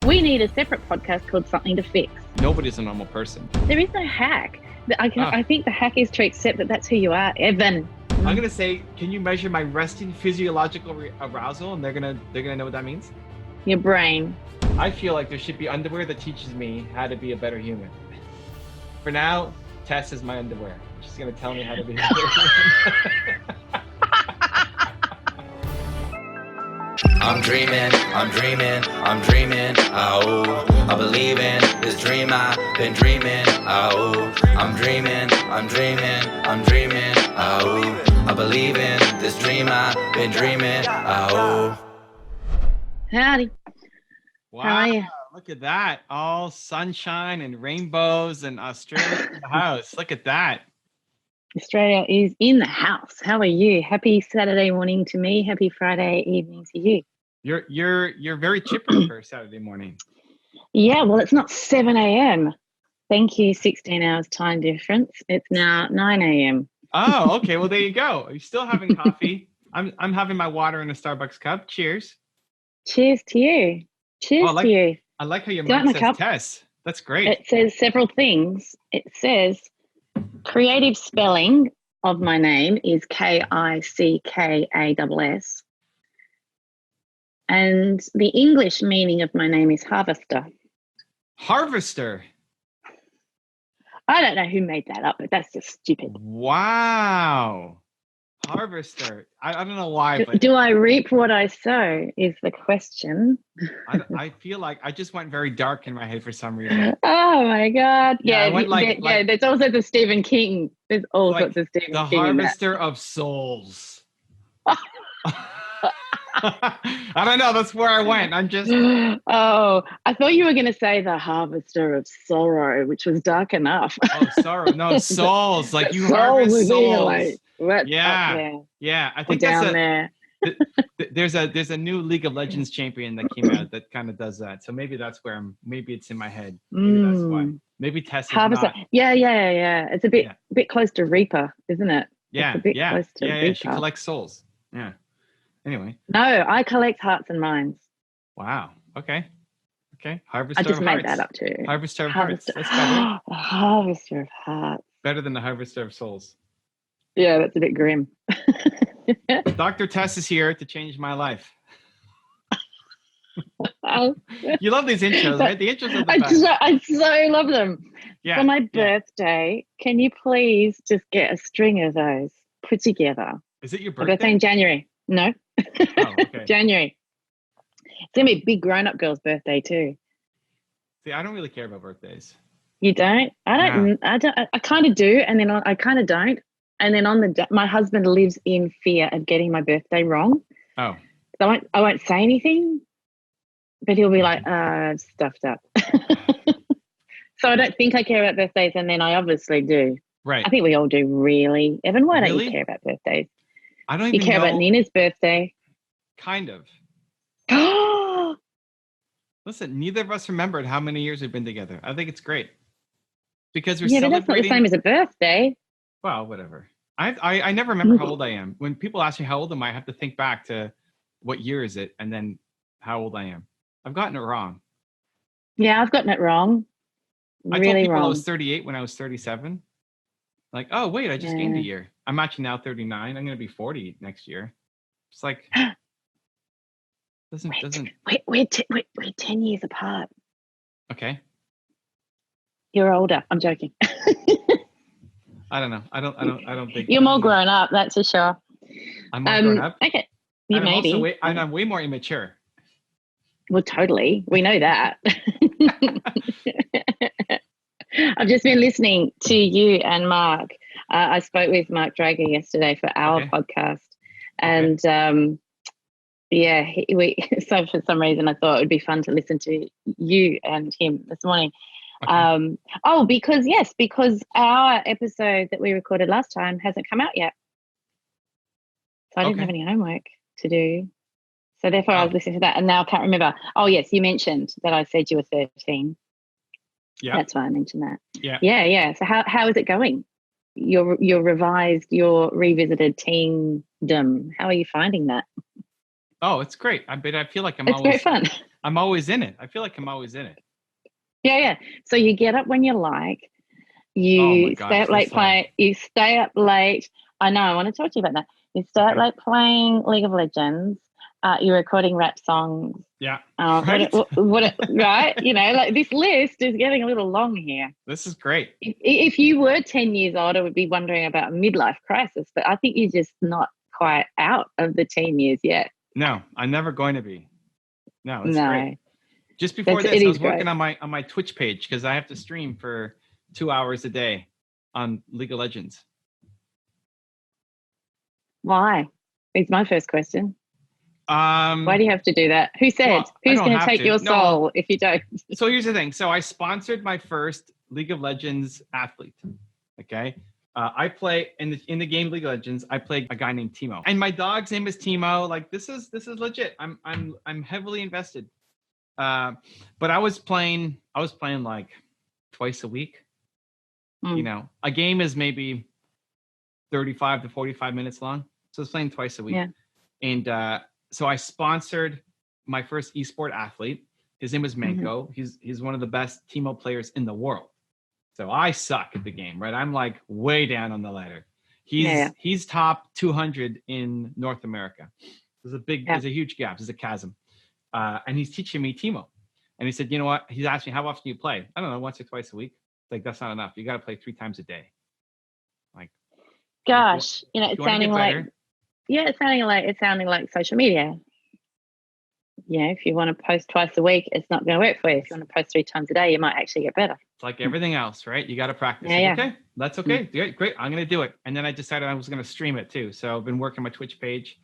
We need a separate podcast called Something to Fix. Nobody's a normal person. There is no hack. I think the hack is to accept that that's who you are, Evan. I'm gonna say, can you measure my resting physiological arousal? And they're gonna know what that means. Your brain. I feel like there should be underwear that teaches me how to be a better human. For now, Tess is my underwear. She's gonna tell me how to be a better human. I'm dreaming, oh, I believe in this dream I've been dreaming, oh, I'm dreaming, oh, I believe in this dream I've been dreaming, oh. Howdy. Wow, How are you? Look at that. All sunshine and rainbows and Australia in the house. Look at that. Australia is in the house. How are you? Happy Saturday morning to me. Happy Friday evening to you. You're very chipper for Saturday morning. Yeah, well, it's not 7 a.m. Thank you, 16 hours time difference. It's now 9 a.m. Oh, okay. Well, there you go. Are you still having coffee? I'm having my water in a Starbucks cup. Cheers. Cheers to you. Cheers to you. I like how your Do you mug like my says cup? Tess. That's great. It says several things. It says creative spelling of my name is Kickass. And the English meaning of my name is harvester. Harvester. I don't know who made that up, but that's just stupid. Wow. Harvester. I don't know why, but Do I reap what I sow is the question. I feel like I just went very dark in my head for some reason. Oh my God. Yeah, I went there's also the Stephen King. There's all sorts of Stephen the King. Harvester of Souls. I don't know. That's where I went. I'm just. Oh, I thought you were going to say the Harvester of Sorrow, which was dark enough. Oh, sorrow. No, souls. Like you Souls harvest is souls. like, what's Yeah. up there? Yeah. I Or think down that's there. there's a new League of Legends champion that came out that kind of does that. So maybe that's where maybe it's in my head. Maybe that's why. Maybe Tess is Harvester. not. Yeah. It's a bit close to Reaper, isn't it? Yeah. It's a bit close to Reaper. She collects souls. Yeah. Anyway. No, I collect hearts and minds. Wow. Okay. Harvester I just of made hearts. that up too. Harvester of hearts. That's better. A harvester of hearts. Better than the harvester of souls. Yeah, that's a bit grim. Dr. Tess is here to change my life. Oh. You love these intros, right? The intros are the best. I so love them. Yeah. For my birthday, can you please just get a string of those put together? Is it your My birthday birthday? in January. No. Oh, okay. January. It's going to be a big grown-up girl's birthday too. See, I don't really care about birthdays. You don't? I don't. I kind of do, and then I kind of don't. And then my husband lives in fear of getting my birthday wrong. Oh. So I won't say anything, but he'll be like, stuffed up. So I don't think I care about birthdays, and then I obviously do. Right. I think we all do, really. Evan, why don't Really? you care about birthdays? I don't You even care know. about Nina's birthday. Kind of. Oh, Listen, neither of us remembered how many years we've been together. I think it's great. Because we're yeah, but that's not the celebrating. same as a birthday. Well, whatever. I never remember how old I am. When people ask me how old am I have to think back to what year is it and then how old I am. I've gotten it wrong. Yeah, I've gotten it wrong. I Really told people wrong. I was 38 when I was 37. Like, oh, wait, I just gained a Yeah. year. I'm actually now 39. I'm going to be 40 next year. It's like, doesn't. We're 10 years apart. Okay. You're older. I'm joking. I don't know. I don't think. You're more grown up, that's for sure. I'm more grown up. Okay. You And may be. I'm way more immature. Well, totally. We know that. I've just been listening to you and Mark. I spoke with Mark Drager yesterday for our podcast. And so for some reason I thought it would be fun to listen to you and him this morning. Okay. Because our episode that we recorded last time hasn't come out yet. So I didn't have any homework to do. So therefore I was listening to that and now I can't remember. Oh yes, you mentioned that I said you were 13. Yeah. That's why I mentioned that. Yeah. Yeah. So how is it going? Your revisited teendom. How are you finding that? Oh, it's great. I feel like It's very fun. I'm always in it. I feel like I'm always in it. Yeah. So you get up when you like. Oh my You gosh, stay up late playing. You stay up late. I know. I want to talk to you about that. You stay up late playing League of Legends. You're recording rap songs. Yeah. Right. Right. You know, like this list is getting a little long here. This is great. If you were 10 years older, would be wondering about a midlife crisis. But I think you're just not quite out of the teen years yet. No, I'm never going to be. No, it's great. Just before this, I was working on my Twitch page because I have to stream for 2 hours a day on League of Legends. Why? Is my first question. Why do you have to do that? Who said? Well, who's going to take your soul if you don't? So here's the thing. So I sponsored my first League of Legends athlete. Okay. I play in the game League of Legends. I play a guy named Timo, and my dog's name is Timo. Like this is legit. I'm heavily invested. But I was playing like twice a week. You know, a game is maybe 35 to 45 minutes long. So I was playing twice a week. Yeah. And so I sponsored my first esport athlete. His name was Manko. He's one of the best Timo players in the world. So I suck at the game, right? I'm like way down on the ladder. He's top 200 in North America. There's a huge gap. There's a chasm. And he's teaching me Timo. And he said, you know what? He's asking, how often do you play? I don't know, once or twice a week. Like, that's not enough. You got to play 3 times a day. Like, gosh, you know, it's sounding like social media. You know, if you want to post twice a week, it's not going to work for you. If you want to post 3 times a day, you might actually get better. It's like everything else, right? You got to practice. Yeah. Okay, that's okay. Great. I'm going to do it. And then I decided I was going to stream it too. So I've been working my Twitch page.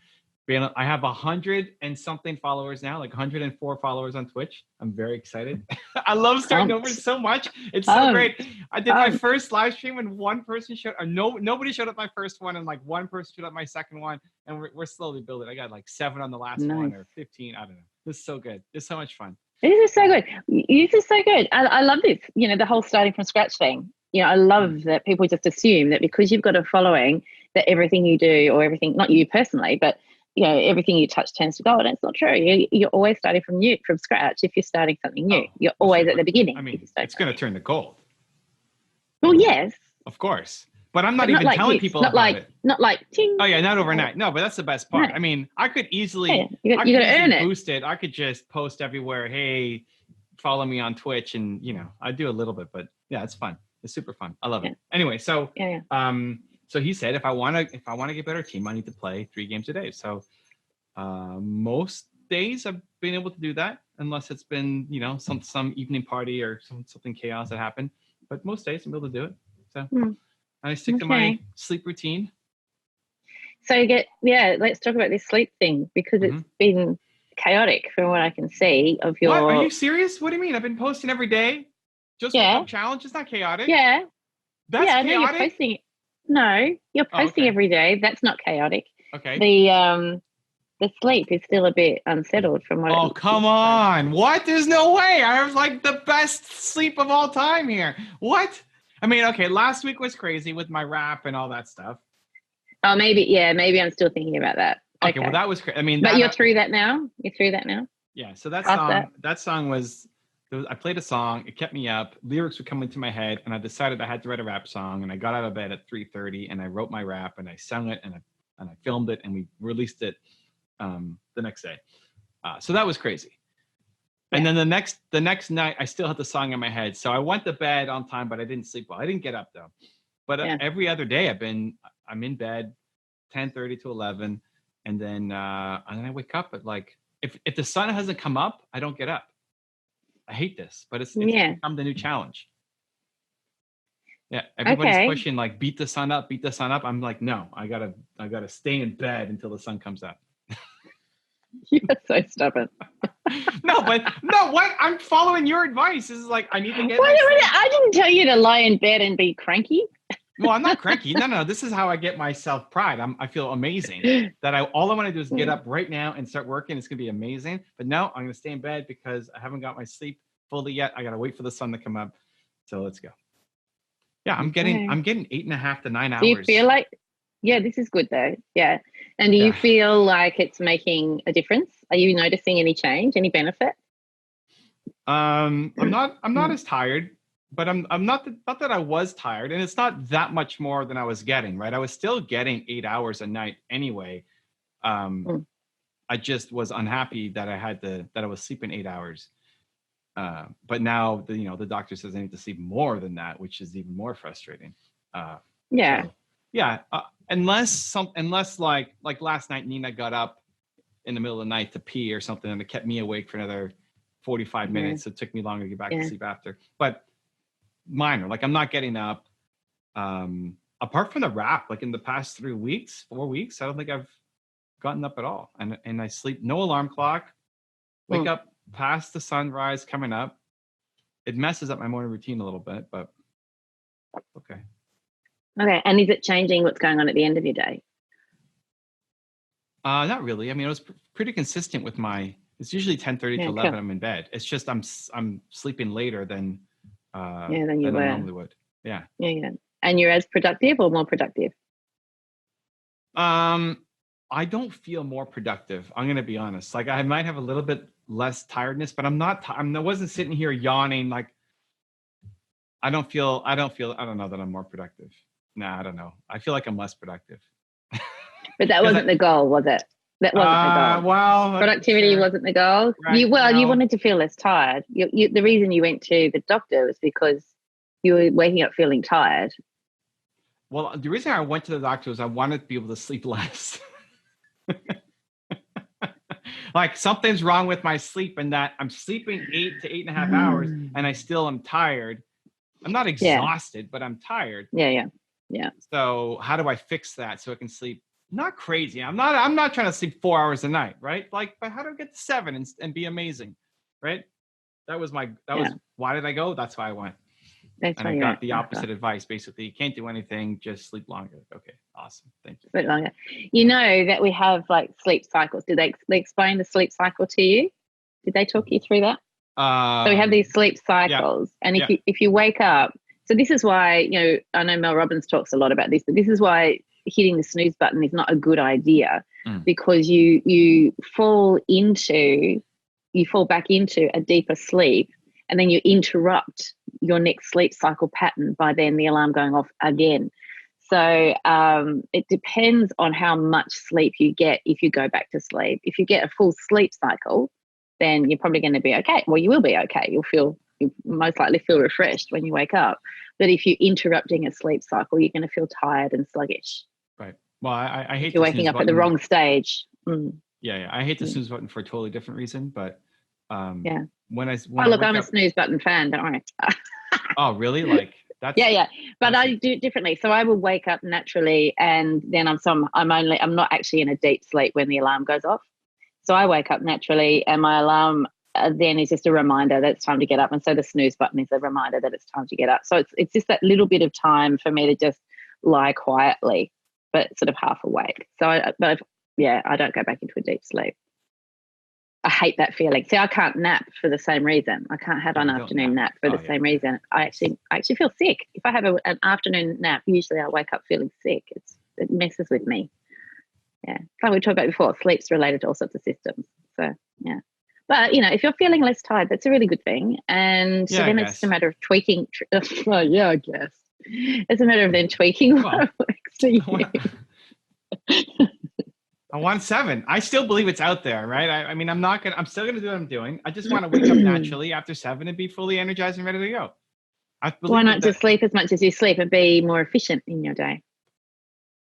I have 100 and something followers now, like 104 followers on Twitch. I'm very excited. I love starting over so much. It's so great. I did my first live stream and one person nobody showed up my first one, and like one person showed up my second one, and we're slowly building. I got like 7 on the last one or 15. I don't know. This is so good. It's so much fun. This is so good. This is so good. I love this. You know, the whole starting from scratch thing. You know, I love that people just assume that because you've got a following that everything you do, or everything, not you personally, but you know, everything you touch turns to gold. And it's not true. You're always starting from scratch. If you're starting something new, you're always at the beginning. I mean, it's going to turn to gold. Well, yes. Of course. But I'm not even telling people about it. Not like, ting. Oh, yeah, not overnight. No, but that's the best part. No. I mean, I could easily, you got to earn it. Boost it. I could just post everywhere, hey, follow me on Twitch. And, you know, I do a little bit, but yeah, it's fun. It's super fun. I love it. Anyway, so so he said, if I want to get better team, I need to play 3 games a day. So most days I've been able to do that, unless it's been, you know, some evening party or something chaos that happened. But most days I'm able to do it. So I stick to my sleep routine. So let's talk about this sleep thing, because it's been chaotic from what I can see of your. What? Are you serious? What do you mean? I've been posting every day. Just one challenge. It's not chaotic. Yeah. That's chaotic. No, you're posting. No, you're posting every day. That's not chaotic. Okay. The sleep is still a bit unsettled from what. Oh, come on! What? There's no way. I have like the best sleep of all time here. What? I mean, okay. Last week was crazy with my rap and all that stuff. Oh, maybe I'm still thinking about that. Okay. Well, that was crazy. I mean, but you're through that now. You're through that now. Yeah. So that song was. I played a song. It kept me up. Lyrics were coming to my head, and I decided I had to write a rap song. And I got out of bed at 3:30, and I wrote my rap, and I sung it, and I filmed it, and we released it the next day. So that was crazy. Yeah. And then the next night, I still had the song in my head. So I went to bed on time, but I didn't sleep well. I didn't get up though. But every other day, I'm in bed 10:30 to 11, and then I wake up at like if the sun hasn't come up, I don't get up. I hate this, but it's become the new challenge. Yeah, everybody's pushing like beat the sun up. I'm like, no, I gotta stay in bed until the sun comes up. You're so stubborn. What? I'm following your advice. This is like I need to get. I didn't tell you to lie in bed and be cranky. Well, I'm not cranky. No. This is how I get my self-pride. I feel amazing that all I want to do is get up right now and start working. It's gonna be amazing. But no, I'm gonna stay in bed because I haven't got my sleep fully yet. I gotta wait for the sun to come up. So let's go. Yeah, I'm getting 8.5 to 9 hours. Do you feel like? Yeah, this is good though. Yeah, and do you feel like it's making a difference? Are you noticing any change, any benefit? I'm not as tired, but I'm not that I was tired, and it's not that much more than I was getting, right? I was still getting 8 hours a night anyway. I just was unhappy that I was sleeping 8 hours. But now the doctor says I need to sleep more than that, which is even more frustrating. Yeah. So, yeah. Unless like last night, Nina got up in the middle of the night to pee or something, and it kept me awake for another 45 minutes. So it took me longer to get back to sleep after. But minor, like I'm not getting up. Apart from the wrap, like in the past 4 weeks, I don't think I've gotten up at all. And I sleep, no alarm clock, wake up past the sunrise coming up. It messes up my morning routine a little bit, but okay. Okay. And is it changing what's going on at the end of your day? Not really. I mean, it was pretty consistent with it's usually 10:30 to 11. Cool. I'm in bed. It's just I'm sleeping later than you normally would. Yeah. Yeah. And you're as productive or more productive? I don't feel more productive. I'm going to be honest. Like I might have a little bit less tiredness, but I'm not. I wasn't sitting here yawning. Like I don't know that I'm more productive. Nah, I don't know. I feel like I'm less productive. But that wasn't the goal, was it? That wasn't the goal. Well, productivity wasn't the goal. Right, you wanted to feel less tired. The reason you went to the doctor was because you were waking up feeling tired. Well, the reason I went to the doctor was I wanted to be able to sleep less. Like something's wrong with my sleep, and that I'm sleeping 8 to 8.5 hours, and I still am tired. I'm not exhausted, but I'm tired. Yeah. So how do I fix that so I can sleep? Not crazy. I'm not trying to sleep 4 hours a night, right? Like, but how do I get to 7 and be amazing, right? That was why did I go? That's why I went. And I got the opposite advice. Basically, you can't do anything, just sleep longer. Okay, awesome. Thank you. Sleep longer. You know that we have like sleep cycles. Did they explain the sleep cycle to you? Did they talk you through that? So we have these sleep cycles, and if you wake up, so this is why I know Mel Robbins talks a lot about this, but this is why hitting the snooze button is not a good idea, because you fall back into a deeper sleep, and then you interrupt your next sleep cycle pattern by then the alarm going off again. So it depends on how much sleep you get if you go back to sleep. If you get a full sleep cycle, then you're probably going to be okay. Well, you will be okay. You most likely feel refreshed when you wake up. But if you're interrupting a sleep cycle, you're going to feel tired and sluggish. Right. Well, I hate you're waking up at the wrong stage. Yeah. I hate the snooze button for a totally different reason, but when I'm a snooze button fan, don't worry. Oh, really? Like that's but I do it differently. So I will wake up naturally, and then I'm not actually in a deep sleep when the alarm goes off. So I wake up naturally, and my alarm then is just a reminder that it's time to get up, and so the snooze button is a reminder that it's time to get up. So it's just that little bit of time for me to just lie quietly, but sort of half awake. So I don't go back into a deep sleep. I hate that feeling. See, I can't nap for the same reason. I can't have an afternoon nap for the same reason. I actually feel sick. If I have an afternoon nap, usually I wake up feeling sick. It messes with me. Yeah. Like we talked about before, sleep's related to all sorts of systems. So, yeah. But, if you're feeling less tired, that's a really good thing. And so then it's just a matter of tweaking. I guess. It's a matter of then tweaking what works for you. I want 7. I still believe it's out there, right? I mean, I'm still going to do what I'm doing. I just want to wake up naturally after 7 and be fully energized and ready to go. Why not just sleep as much as you sleep and be more efficient in your day?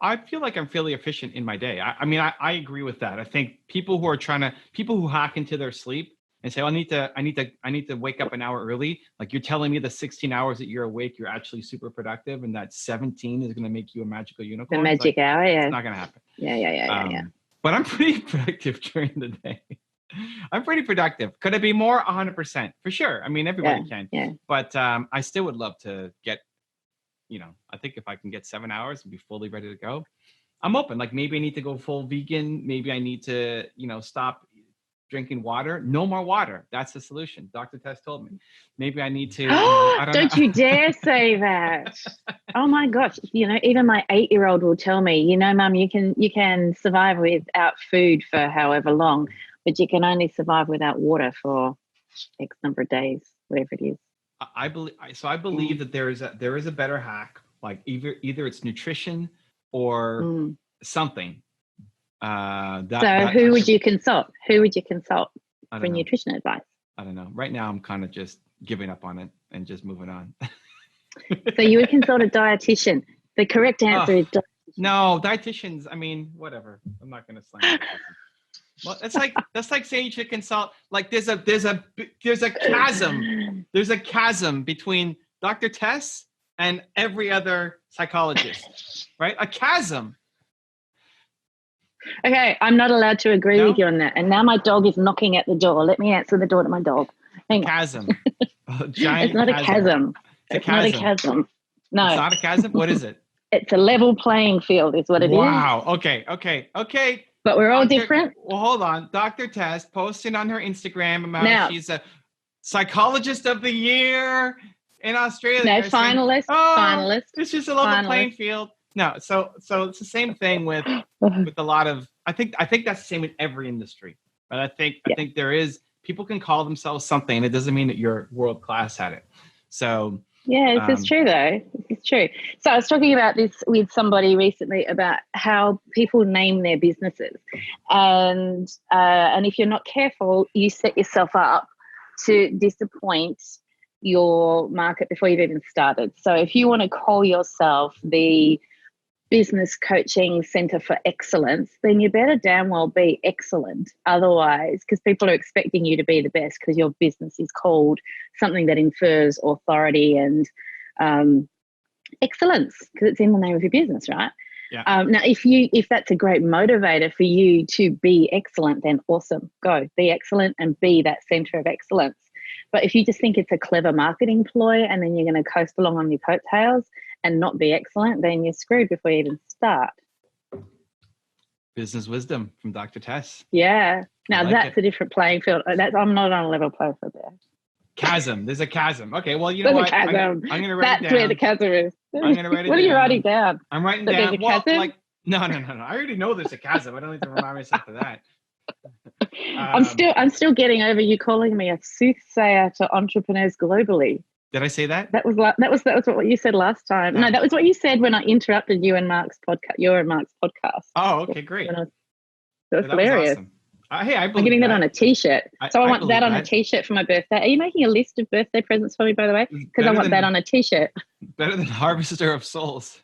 I feel like I'm fairly efficient in my day. I agree with that. I think people who hack into their sleep and say, I need to wake up an hour early. Like you're telling me the 16 hours that you're awake, you're actually super productive, and that 17 is going to make you a magical unicorn. The magic hour, yeah. It's not going to happen. Yeah. But I'm pretty productive during the day. I'm pretty productive. Could it be more? 100%, for sure. I mean, everybody can. Yeah. But I still would love to get, I think if I can get 7 hours and be fully ready to go, I'm open. Like maybe I need to go full vegan. Maybe I need to, stop drinking water. No more water. That's the solution. Dr. Tess told me. Maybe I need to. Don't you dare say that. Oh my gosh. Even my 8-year-old will tell me, Mum, you can survive without food for however long, but you can only survive without water for X number of days, whatever it is. I believe that there is a better hack. Like either it's nutrition or something. Who would you consult? Who would you consult for nutrition advice? I don't know. Right now, I'm kind of just giving up on it and just moving on. So you would consult a dietitian. The correct answer is dietitian. No, dietitians. I mean, whatever. I'm not going to slam. Well, that's like saying you should consult. Like there's a chasm. There's a chasm between Dr. Tess and every other psychologist, right? A chasm. Okay, I'm not allowed to agree with you on that. And now my dog is knocking at the door. Let me answer the door to my dog. Chasm. Giant it's not chasm. a chasm. It's not a chasm. No. It's not a chasm? What is it? It's a level playing field is what it is. Wow. Okay. But we're all different. Well, hold on. Dr. Tess posted on her Instagram about how she's a psychologist of the year in Australia. No, finalist. Finalist. It's just a level playing field. No, so it's the same thing with a lot of. I think that's the same in every industry. But I think there is people can call themselves something. It doesn't mean that you're world class at it. So yeah, this is true though. This is true. So I was talking about this with somebody recently about how people name their businesses, and if you're not careful, you set yourself up to disappoint your market before you've even started. So if you want to call yourself the Business Coaching Center for Excellence, then you better damn well be excellent. Otherwise, because people are expecting you to be the best because your business is called something that infers authority and excellence because it's in the name of your business, right? Yeah. Now, if that's a great motivator for you to be excellent, then awesome. Go be excellent and be that center of excellence. But if you just think it's a clever marketing ploy and then you're going to coast along on your coattails and not be excellent, then you're screwed before you even start. Business wisdom from Dr. Tess. Yeah. Now that's a different playing field. I'm not on a level playing field there. Chasm. There's a chasm. Okay. Well, you know what? I'm going to write it down. That's where the chasm is. I'm going to write it down. What are you writing down? I'm writing down. Well, no. I already know there's a chasm. I don't need to remind myself of that. I'm still getting over you calling me a soothsayer to entrepreneurs globally. Did I say that? That was what you said last time. No, that was what you said when I interrupted you and Mark's podcast. Your and Mark's podcast. Oh, okay, great. That was hilarious. Awesome. Hey, I'm getting that on a T-shirt. So I want that on a T-shirt for my birthday. Are you making a list of birthday presents for me, by the way? Because I want that on a T-shirt. Better than Harvester of Souls.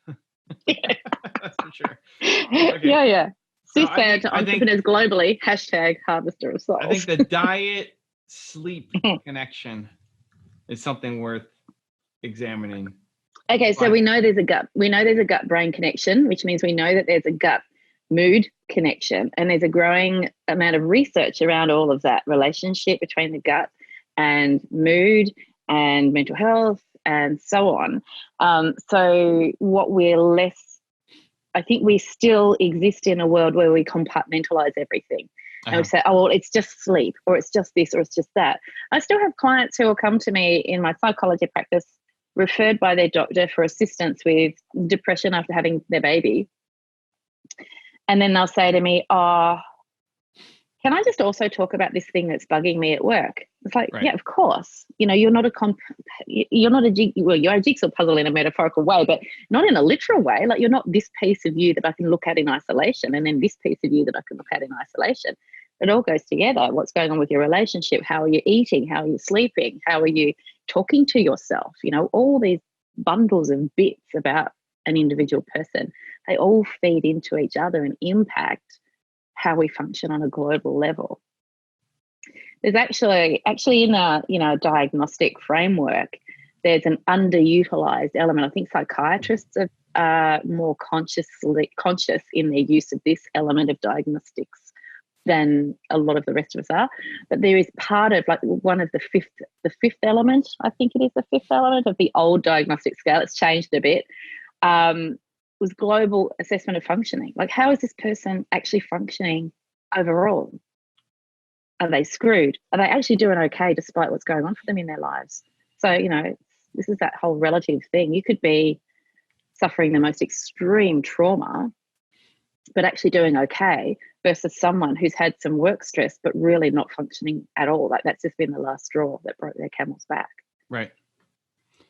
Yeah. That's for sure. Okay. Yeah. Soothsayer to entrepreneurs globally. #Harvester of Souls. I think the diet-sleep connection is something worth examining. Okay, so we know there's a gut. We know there's a gut-brain connection, which means we know that there's a gut-mood connection, and there's a growing amount of research around all of that relationship between the gut and mood and mental health and so on. So what we're less, I think we still exist in a world where we compartmentalize everything. And we say, oh, well, it's just sleep, or it's just this, or it's just that. I still have clients who will come to me in my psychology practice referred by their doctor for assistance with depression after having their baby. And then they'll say to me, oh, can I just also talk about this thing that's bugging me at work? It's like, yeah, of course. You're not you're a jigsaw puzzle in a metaphorical way, but not in a literal way. Like, you're not this piece of you that I can look at in isolation and then this piece of you that I can look at in isolation. It all goes together. What's going on with your relationship? How are you eating? How are you sleeping? How are you talking to yourself? All these bundles of bits about an individual person, they all feed into each other and impact how we function on a global level. There's actually in a diagnostic framework, there's an underutilized element. I think psychiatrists are more conscious in their use of this element of diagnostics than a lot of the rest of us are. But there is part of one of the fifth element, I think it is the fifth element of the old diagnostic scale. It's changed a bit. Was global assessment of functioning. Like, how is this person actually functioning overall? Are they screwed? Are they actually doing okay despite what's going on for them in their lives? So, this is that whole relative thing. You could be suffering the most extreme trauma but actually doing okay, versus someone who's had some work stress but really not functioning at all. Like that's just been the last straw that broke their camel's back. Right.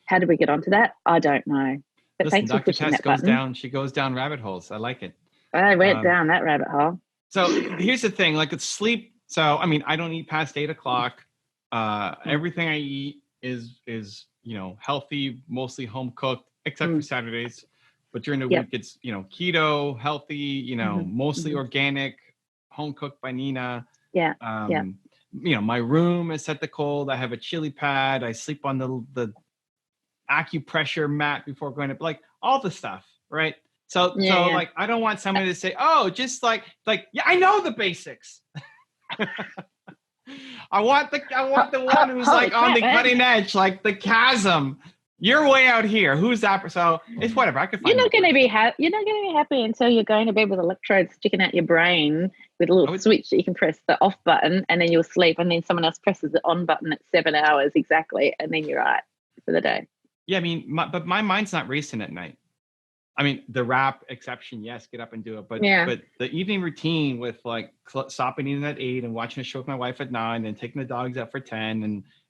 How did we get onto that? I don't know. But Listen, thanks for Dr. pushing Tess that goes button. down. She goes down rabbit holes. I like it. I went down that rabbit hole. So here's the thing, like it's sleep. So, I mean, I don't eat past 8 o'clock. Everything I eat is, healthy, mostly home cooked, except for Saturdays. But during the week, it's, keto, healthy, mostly organic, home cooked by Nina. Yeah. My room is set to cold. I have a chili pad. I sleep on the acupressure mat before going to, like, all the stuff, right? So like, I don't want somebody to say, oh, just like, yeah, I know the basics. I want the one who's like on the cutting edge, like the chasm. You're way out here. Who's that? So it's whatever. I can find. You're not going to be happy. You're not going to be happy until you're going to bed with electrodes sticking out your brain with a little switch that you can press the off button, and then you'll sleep. And then someone else presses the on button at 7 hours exactly, and then you're right for the day. Yeah, I mean, but my mind's not racing at night. I mean, the rap exception, yes, get up and do it. But the evening routine with like stopping eating at 8 and watching a show with my wife at 9 and taking the dogs out for 10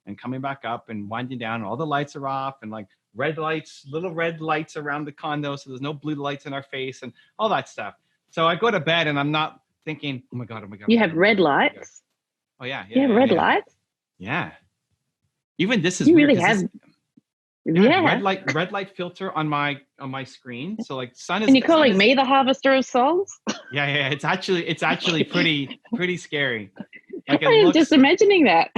and coming back up and winding down, and all the lights are off and like little red lights around the condo. So there's no blue lights in our face and all that stuff. So I go to bed and I'm not thinking, oh my God. You have red lights? Oh yeah. You have red lights? Yeah. Even this is you weird. Really have. Red light filter on my screen. So like sun is. And you're calling me the harvester of souls? Yeah. It's actually pretty scary. Like I was just imagining that.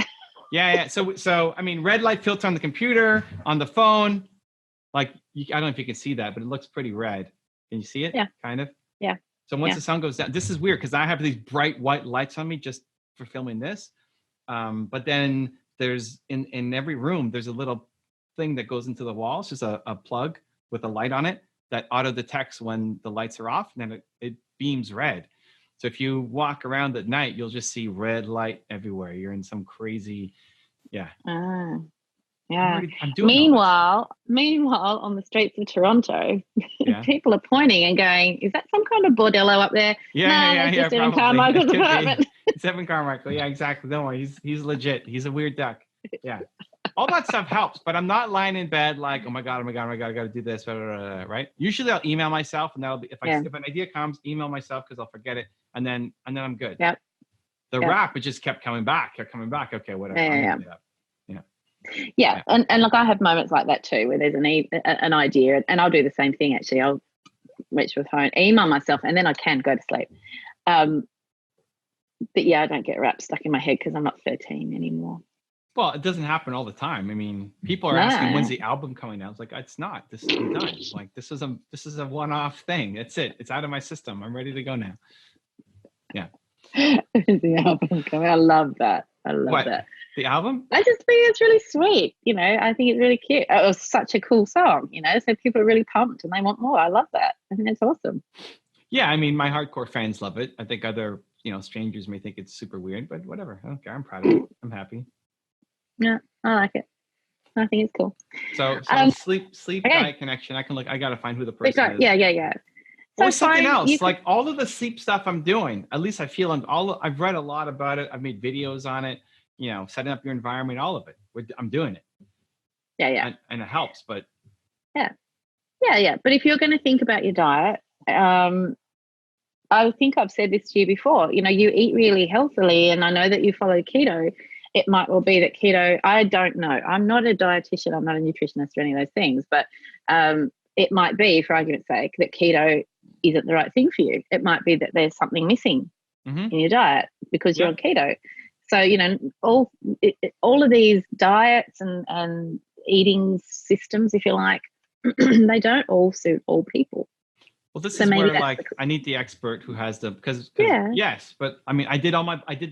Yeah. So I mean, red light filter on the computer, on the phone. Like I don't know if you can see that, but it looks pretty red. Can you see it? Yeah. Kind of. Yeah. So once the sun goes down, this is weird because I have these bright white lights on me just for filming this. But then there's in every room there's a little thing that goes into the wall. It's just a plug with a light on it that auto detects when the lights are off, and then it beams red. So if you walk around at night, you'll just see red light everywhere. You're in some crazy, yeah. I'm doing meanwhile, on the streets of Toronto, people are pointing and going, "Is that some kind of bordello up there?" Just Evan Carmichael's apartment. It's Evan Carmichael. Yeah, exactly. Don't worry, he's legit. He's a weird duck. Yeah. All that stuff helps, but I'm not lying in bed like, oh my God, I got to do this, right? Usually I'll email myself, and that'll be if an idea comes, email myself because I'll forget it, and then I'm good. Yep. The rap, it just kept coming back. Okay, whatever. Yeah. And look, I have moments like that too, where there's an idea, and I'll do the same thing. Actually, I'll reach for the phone, email myself, and then I can go to sleep. But yeah, I don't get rap stuck in my head because I'm not 13 anymore. Well, it doesn't happen all the time. I mean, people are asking when's the album coming out. It's like, it's not. This is done. Like this is a one-off thing. That's it. It's out of my system. I'm ready to go now. Yeah. The album coming. I love that. That. The album? I just think it's really sweet. I think it's really cute. It was such a cool song, so people are really pumped and they want more. I love that. I think it's awesome. Yeah, I mean, my hardcore fans love it. I think other, strangers may think it's super weird, but whatever. I don't care. I'm proud of it. I'm happy. Yeah, I like it. I think it's cool. So sleep diet connection. I gotta find who the person is. Yeah. So something else, like all of the sleep stuff I'm doing, at least I feel I've read a lot about it. I've made videos on it, setting up your environment, all of it. I'm doing it. Yeah. And it helps, but. Yeah. But if you're going to think about your diet, I think I've said this to you before, you eat really healthily, and I know that you follow keto. It might well be that keto, I don't know. I'm not a dietitian. I'm not a nutritionist or any of those things, but it might be, for argument's sake, that keto isn't the right thing for you. It might be that there's something missing in your diet because you're on keto. So, all of these diets and eating systems, if you like, they don't all suit all people. Well, this is where I need the expert who has because yes, but I mean, I did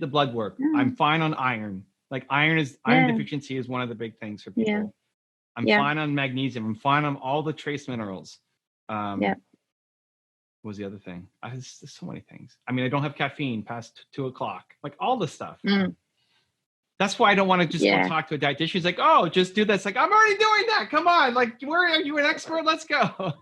the blood work. Yeah. I'm fine on iron. Like iron deficiency is one of the big things for people. Yeah. I'm fine on magnesium. I'm fine on all the trace minerals. What was the other thing? There's so many things. I mean, I don't have caffeine past 2 o'clock. Like all the stuff. That's why I don't want to just go talk to a dietitian. She's like, oh, just do this. Like, I'm already doing that. Come on. Like, where are you an expert? Let's go.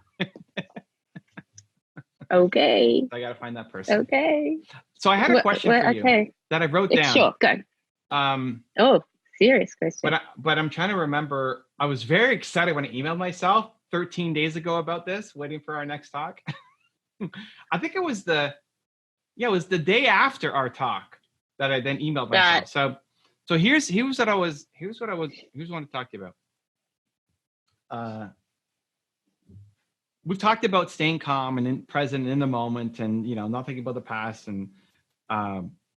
Okay. I got to find that person. Okay. So I had a question for you that I wrote down. Sure, go. Serious question. But I'm trying to remember. I was very excited when I emailed myself 13 days ago about this, waiting for our next talk. I think it was the day after our talk that I then emailed myself. Right. So here's what I want to talk to you about. We've talked about staying calm and present in the moment, and not thinking about the past. And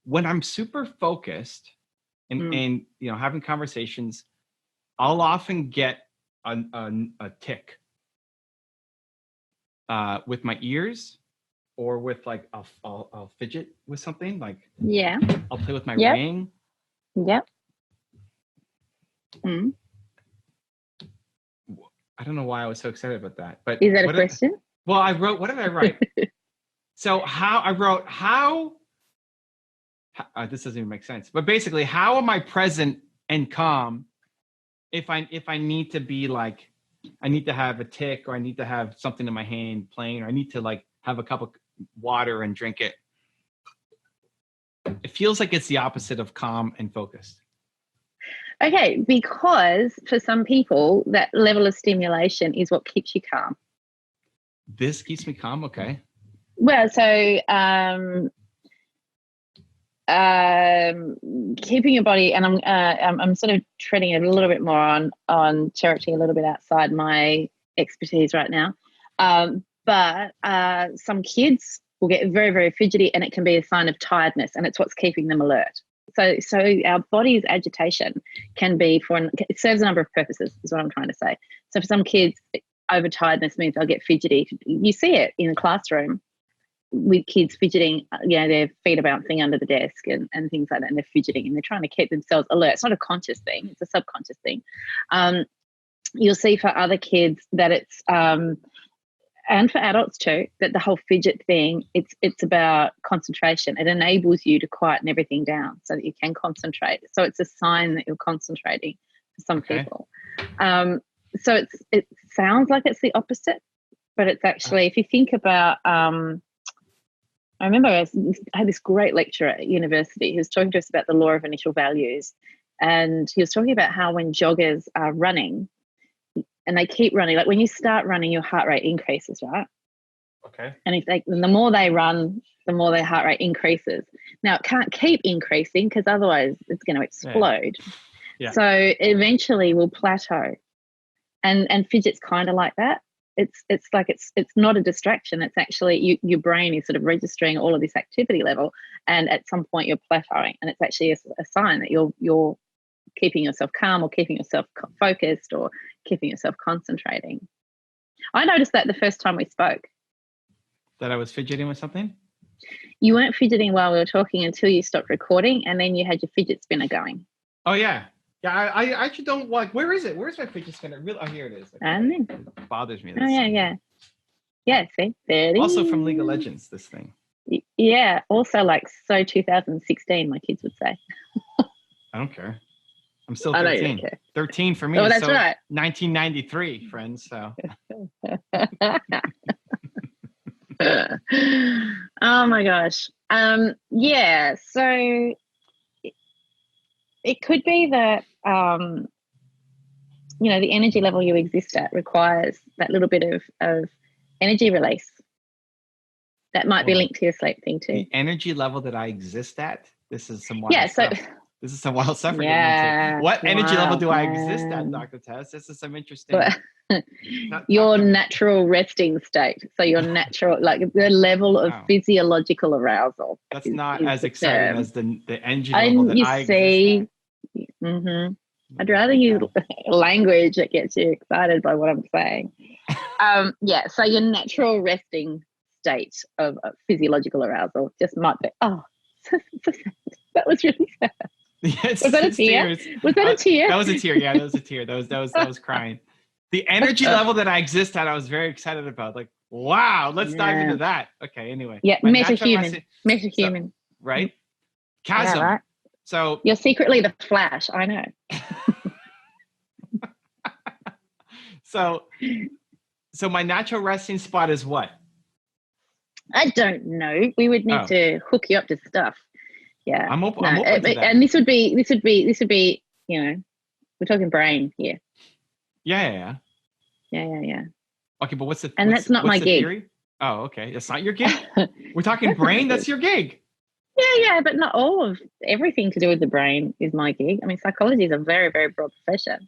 when I'm super focused and having conversations, I'll often get a tick with my ears, or with like I'll fidget with something, like I'll play with my ring. Yep. Mm. I don't know why I was so excited about that, but is that a question? I wrote. What did I write? So this doesn't even make sense. But basically, how am I present and calm if I need to be like, I need to have a tick, or I need to have something in my hand playing, or I need to like have a cup of water and drink it. It feels like it's the opposite of calm and focused. Okay, because for some people, that level of stimulation is what keeps you calm. This keeps me calm, okay. Well, so keeping your body, and I'm sort of treading a little bit more on territory, a little bit outside my expertise right now. But some kids will get very, very fidgety, and it can be a sign of tiredness, and it's what's keeping them alert. So our body's agitation can be it serves a number of purposes, is what I'm trying to say. So for some kids, overtiredness means they'll get fidgety. You see it in the classroom with kids fidgeting, their feet are bouncing under the desk and things like that, and they're fidgeting and they're trying to keep themselves alert. It's not a conscious thing, it's a subconscious thing. You'll see for other kids that it's and for adults too, that the whole fidget thing, it's about concentration. It enables you to quieten everything down so that you can concentrate. So it's a sign that you're concentrating for some people. So it sounds like it's the opposite, but it's actually, if you think about, I remember I had this great lecturer at university who was talking to us about the law of initial values. And he was talking about how when joggers are running, and they keep running, like when you start running, your heart rate increases, right? Okay. And the more they run, the more their heart rate increases. Now, it can't keep increasing because otherwise it's going to explode. Yeah. So eventually will plateau. And fidget's kind of like that. It's like it's not a distraction. It's actually your brain is sort of registering all of this activity level, and at some point you're plateauing, and it's actually a sign that you're keeping yourself calm, or keeping yourself focused, or keeping yourself concentrating. I noticed that the first time we spoke. That I was fidgeting with something? You weren't fidgeting while we were talking until you stopped recording, and then you had your fidget spinner going. Oh, yeah. Yeah, I actually don't like, where is it? Where's my fidget spinner? Oh, here it is. Okay. And then, it bothers me. Oh, yeah. Yeah, see? There it also is. from League of Legends, this thing. Yeah, also like so 2016, my kids would say. I don't care. I'm still 13. I know you don't care. 13 for me. Oh, that's right. 1993, friends. So. Oh my gosh. Yeah. So it could be that the energy level you exist at requires that little bit of energy release. That might be linked to your sleep thing too. The energy level that I exist at. This is some wild stuff. This is some wild stuff we're getting into. What energy level do I exist at, Dr. Tess? This is some interesting. Your natural resting state. So your natural, like the level of physiological arousal. That's not as exciting as the energy level that I exist at. Mm-hmm. I'd rather use language that gets you excited by what I'm saying. Yeah, so your natural resting state of physiological arousal just might be, that was really sad. Yes, was that a tear? Was that a tear? That was a tear. Yeah, that was a tear. That was crying. The energy level that I exist at, I was very excited about. Like, wow, let's dive into that. Okay, anyway. Yeah, metahuman. Metahuman. So, right? Chasm. Yeah, right. So you're secretly the Flash, I know. So my natural resting spot is what? I don't know. We would need to hook you up to stuff. Yeah. I'm open to that. And this would be, you know, we're talking brain here. Yeah. Okay, but that's not my gig. Theory? Oh, okay. That's not your gig? We're talking brain, that's your gig. Yeah, but not all of everything to do with the brain is my gig. I mean, psychology is a very, very broad profession.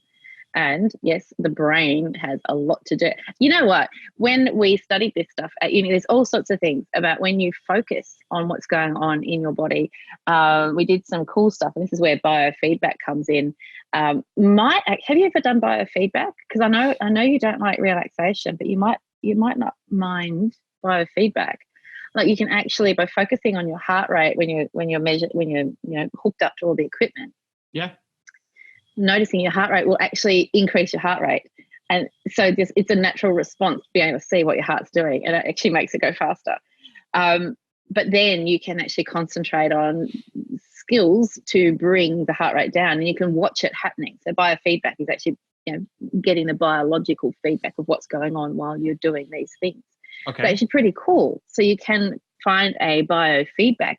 And yes, the brain has a lot to do. You know what? When we studied this stuff at uni, there's all sorts of things about when you focus on what's going on in your body. We did some cool stuff, and this is where biofeedback comes in. Have you ever done biofeedback? Because I know you don't like relaxation, but you might not mind biofeedback. Like you can actually, by focusing on your heart rate when you're hooked up to all the equipment. Yeah. Noticing your heart rate will actually increase your heart rate. And so it's a natural response to being able to see what your heart's doing, and it actually makes it go faster. But then you can actually concentrate on skills to bring the heart rate down, and you can watch it happening. So biofeedback is actually, you know, getting the biological feedback of what's going on while you're doing these things. Okay. So it's actually pretty cool. So you can find a biofeedback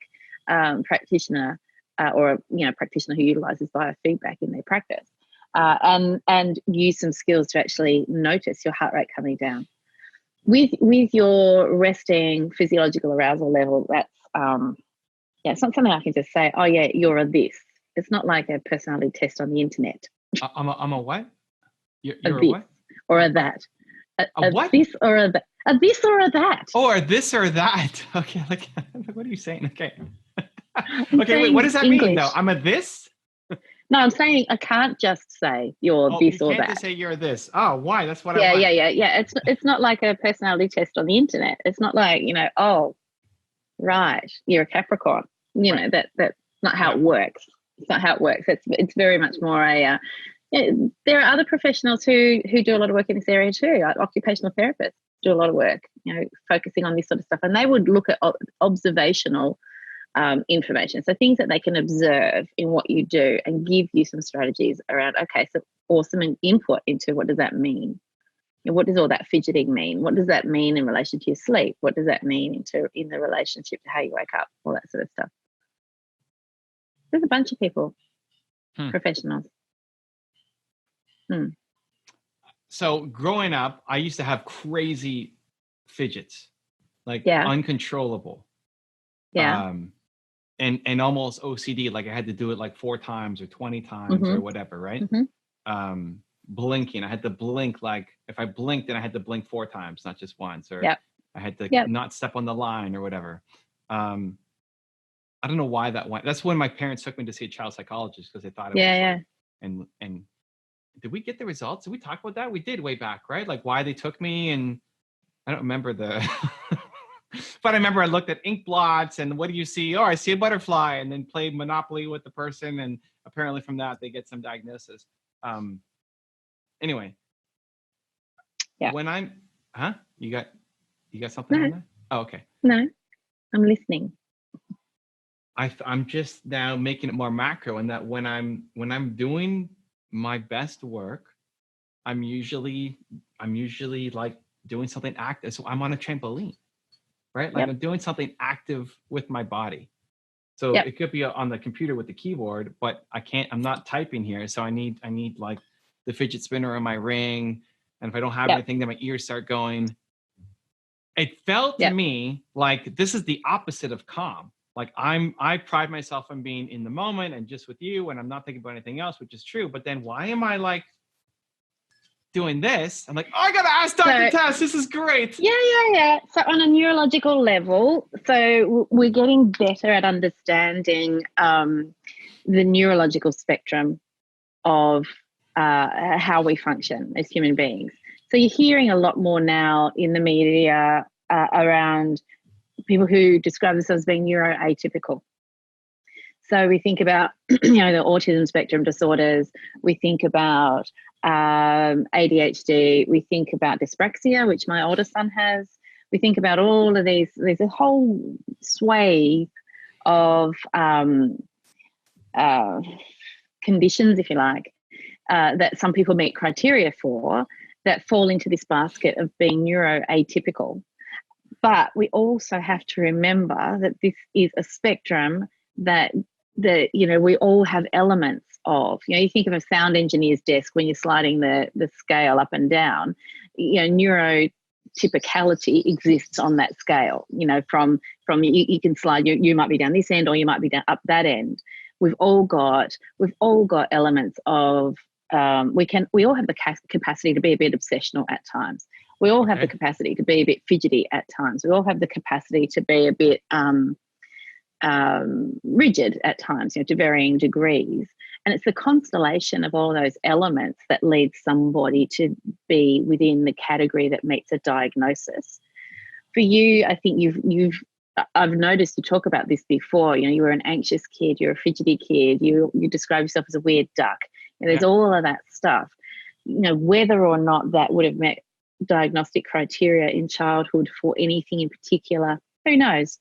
practitioner or a practitioner who utilizes biofeedback in their practice, and use some skills to actually notice your heart rate coming down. With your resting physiological arousal level, that's it's not something I can just say, oh yeah, you're a this. It's not like a personality test on the internet. I'm a what? You're a a this what? Or a that. A what? This or a that. A this or a that. Oh, or this or that. Okay, like what are you saying? Okay. I'm okay, wait, what does that English. mean though? I'm a this? No, I'm saying I can't just say you're this or that. You can't just say you're this. Oh, why? That's what I want. Yeah. It's not like a personality test on the internet. It's not like, oh, right, you're a Capricorn. Right. That's not how it works. It's not how it works. It's very much more a there are other professionals who do a lot of work in this area too. Like occupational therapists do a lot of work, focusing on this sort of stuff, and they would look at observational information, so things that they can observe in what you do and give you some strategies around, okay, so awesome, and input into what does that mean? What does all that fidgeting mean? What does that mean in relation to your sleep? What does that mean in the relationship to how you wake up? All that sort of stuff. There's a bunch of people, professionals. So growing up, I used to have crazy fidgets, like uncontrollable. Yeah. And almost OCD, like I had to do it like 4 times or 20 times or whatever, right? Mm-hmm. Blinking, I had to blink, like if I blinked, then I had to blink 4 times, not just once, or I had to not step on the line or whatever. I don't know why that went. That's when my parents took me to see a child psychologist, because they thought it was like, and did we get the results? Did we talk about that? We did way back, right? Like why they took me, and I don't remember the but I remember I looked at ink blots and what do you see? Oh, I see a butterfly, and then played Monopoly with the person, and apparently from that they get some diagnosis. Anyway. Yeah. When I'm you got something on that? Oh, okay. No, I'm listening. I'm just now making it more macro, in that when I'm doing my best work, I'm usually like doing something active. So I'm on a trampoline, right? Like I'm doing something active with my body. So it could be on the computer with the keyboard, but I'm not typing here. So I need like the fidget spinner on my ring. And if I don't have anything, then my ears start going. It felt to me like this is the opposite of calm. Like I pride myself on being in the moment and just with you, and I'm not thinking about anything else, which is true. But then why am I like doing this? I'm like, oh, I gotta ask Dr. Tess. This is great. Yeah. So on a neurological level, so we're getting better at understanding the neurological spectrum of how we function as human beings. So you're hearing a lot more now in the media around people who describe themselves as being neuroatypical. So we think about, the autism spectrum disorders. We think about ADHD. We think about dyspraxia, which my older son has. We think about all of these. There's a whole swathe of conditions, if you like, that some people meet criteria for, that fall into this basket of being neuroatypical. But we also have to remember that this is a spectrum that we all have elements of. You think of a sound engineer's desk when you're sliding the scale up and down. Neurotypicality exists on that scale. From you can slide. You might be down this end, or you might be down up that end. We've all got elements of. We all have the capacity to be a bit obsessional at times. We all have the capacity to be a bit fidgety at times. We all have the capacity to be a bit rigid at times, to varying degrees. And it's the constellation of all those elements that leads somebody to be within the category that meets a diagnosis. For you, I think I've noticed you talk about this before. You were an anxious kid, you're a fidgety kid, you describe yourself as a weird duck. There's all of that stuff. Whether or not that would have met diagnostic criteria in childhood for anything in particular, who knows?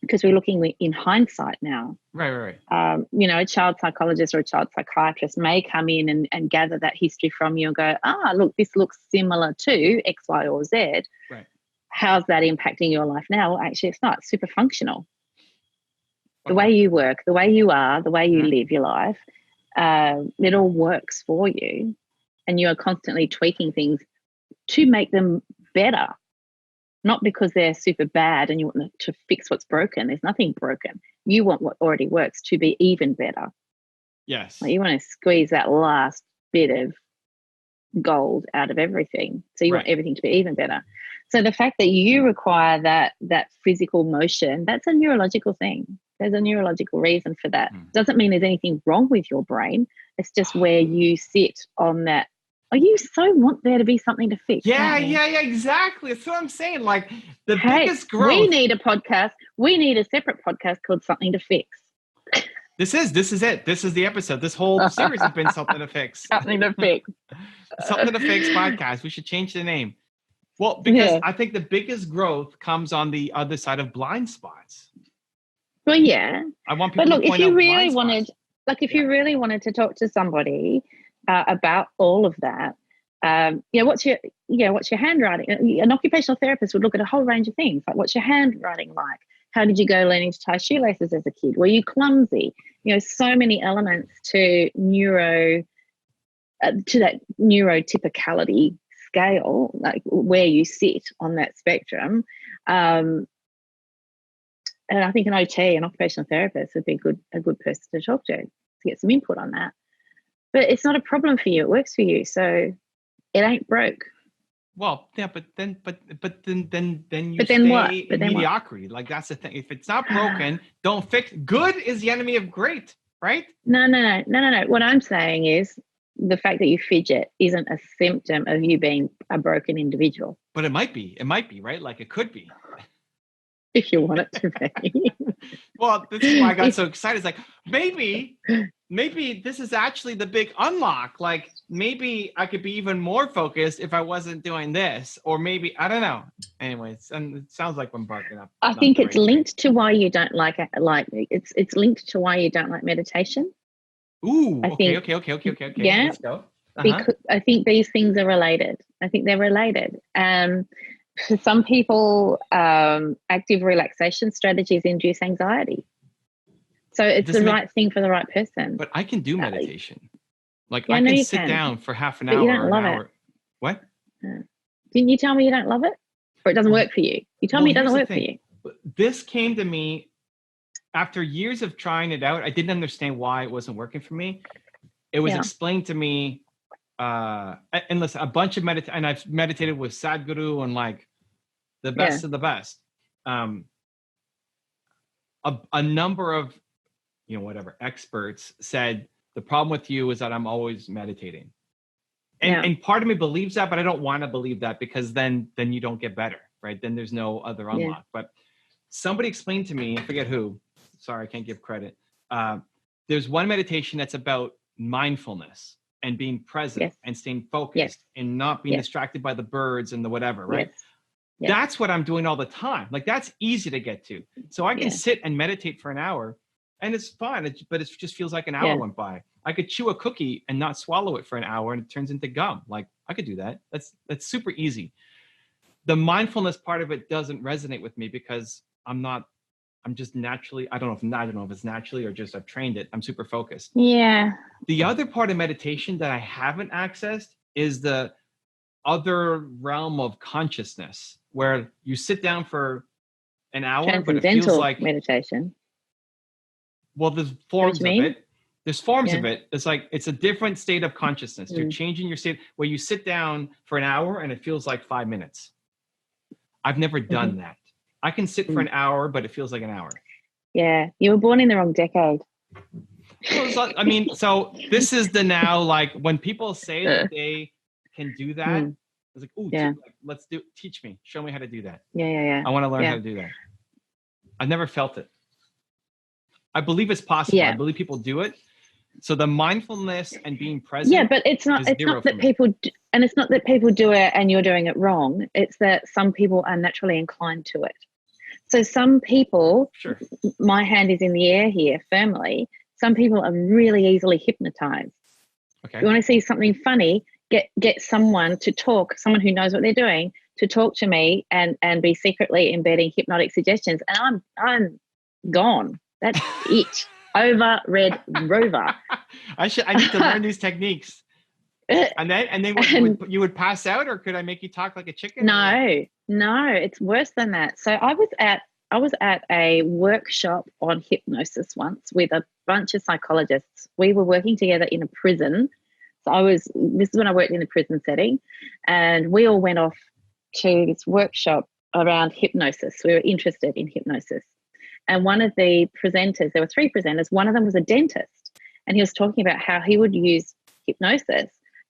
Because we're looking in hindsight now. Right. A child psychologist or a child psychiatrist may come in and gather that history from you and go, look, this looks similar to X, Y, or Z. Right. How's that impacting your life now? Well, actually, it's not. It's super functional. The way you work, the way you are, the way you live your life, it all works for you, and you are constantly tweaking things to make them better, not because they're super bad and you want to fix what's broken. There's nothing broken. You want what already works to be even better. Yes. You want to squeeze that last bit of gold out of everything. So you want everything to be even better. So the fact that you require that physical motion, that's a neurological thing. There's a neurological reason for that. Doesn't mean there's anything wrong with your brain. It's just where you sit on that. You so want there to be something to fix. Yeah, exactly. That's what I'm saying. Like biggest growth. We need a podcast. We need a separate podcast called Something to Fix. This is it. This is the episode. This whole series has been Something to Fix. Something to Fix. Something to Fix podcast. We should change the name. Well, because I think the biggest growth comes on the other side of blind spots. Well, yeah. I want people to point out if you really wanted to talk to somebody about all of that, what's your handwriting? An occupational therapist would look at a whole range of things, like what's your handwriting like? How did you go learning to tie shoelaces as a kid? Were you clumsy? So many elements to that neurotypicality scale, like where you sit on that spectrum. And I think an OT, an occupational therapist, would be a good person to talk to get some input on that. But it's not a problem for you. It works for you. So it ain't broke. Well, yeah, but then you stay in mediocrity. Like that's the thing. If it's not broken, don't fix. Good is the enemy of great, right? No. What I'm saying is the fact that you fidget isn't a symptom of you being a broken individual. But it might be. It might be, right? Like it could be. If you want it to be. Well, this is why I got so excited. It's like, maybe this is actually the big unlock. Like maybe I could be even more focused if I wasn't doing this, or maybe, I don't know. Anyways, and it sounds like I'm barking up. I think it's linked to why you don't like it. Like it's linked to why you don't like meditation. Ooh, okay. Yeah. Let's go. Because I think these things are related. I think they're related. For some people, active relaxation strategies induce anxiety. So it's the right thing for the right person. But I can do meditation. I can sit down for half an hour. You don't love it. What? Didn't you tell me you don't love it? Or it doesn't work for you? You told me it doesn't work for you. This came to me after years of trying it out. I didn't understand why it wasn't working for me. It was explained to me. And listen, a bunch of and I've meditated with Sadhguru and the best of the best. A number of experts said the problem with you is that I'm always meditating, and part of me believes that, but I don't want to believe that because then you don't get better, right? Then there's no other unlock. But somebody explained to me, I forget who. Sorry, I can't give credit. There's one meditation that's about mindfulness and being present and staying focused and not being distracted by the birds and the whatever, right? Yes. That's what I'm doing all the time. That's easy to get to. So I can sit and meditate for an hour and it's fine, but it just feels like an hour went by. I could chew a cookie and not swallow it for an hour and it turns into gum. I could do that. That's super easy. the mindfulness part of it doesn't resonate with me because I'm just naturally, I don't know if it's naturally or just I've trained it. I'm super focused. Yeah. The other part of meditation that I haven't accessed is the other realm of consciousness where you sit down for an hour, but it feels like meditation. Well, there's forms of it. There's forms Yeah. of it. It's like, it's a different state of consciousness. You're changing your state where you sit down for an hour and it feels like 5 minutes. I've never done that. I can sit for an hour, but it feels like an hour. Yeah. You were born in the wrong decade. So, I mean, so this is the now, like when people say that they can do that, it's like, ooh, let's teach me, show me how to do that. Yeah. I want to learn how to do that. I've never felt it. I believe it's possible. I believe people do it. So the mindfulness and being present. Yeah, but it's not that people and it's not that people do it and you're doing it wrong. It's that some people are naturally inclined to it. So some people, my hand is in the air here firmly. Some people are really easily hypnotized. Okay. You want to see something funny, get someone to talk, someone who knows what they're doing, to talk to me and be secretly embedding hypnotic suggestions, and I'm gone. That's it. Over Red Rover. I need to learn these techniques. And then you would pass out, or could I make you talk like a chicken? No, it's worse than that. So I was at a workshop on hypnosis once with a bunch of psychologists. We were working together in a prison. So this is when I worked in a prison setting, and we all went off to this workshop around hypnosis. We were interested in hypnosis. And one of the presenters, there were 3 presenters, one of them was a dentist, and he was talking about how he would use hypnosis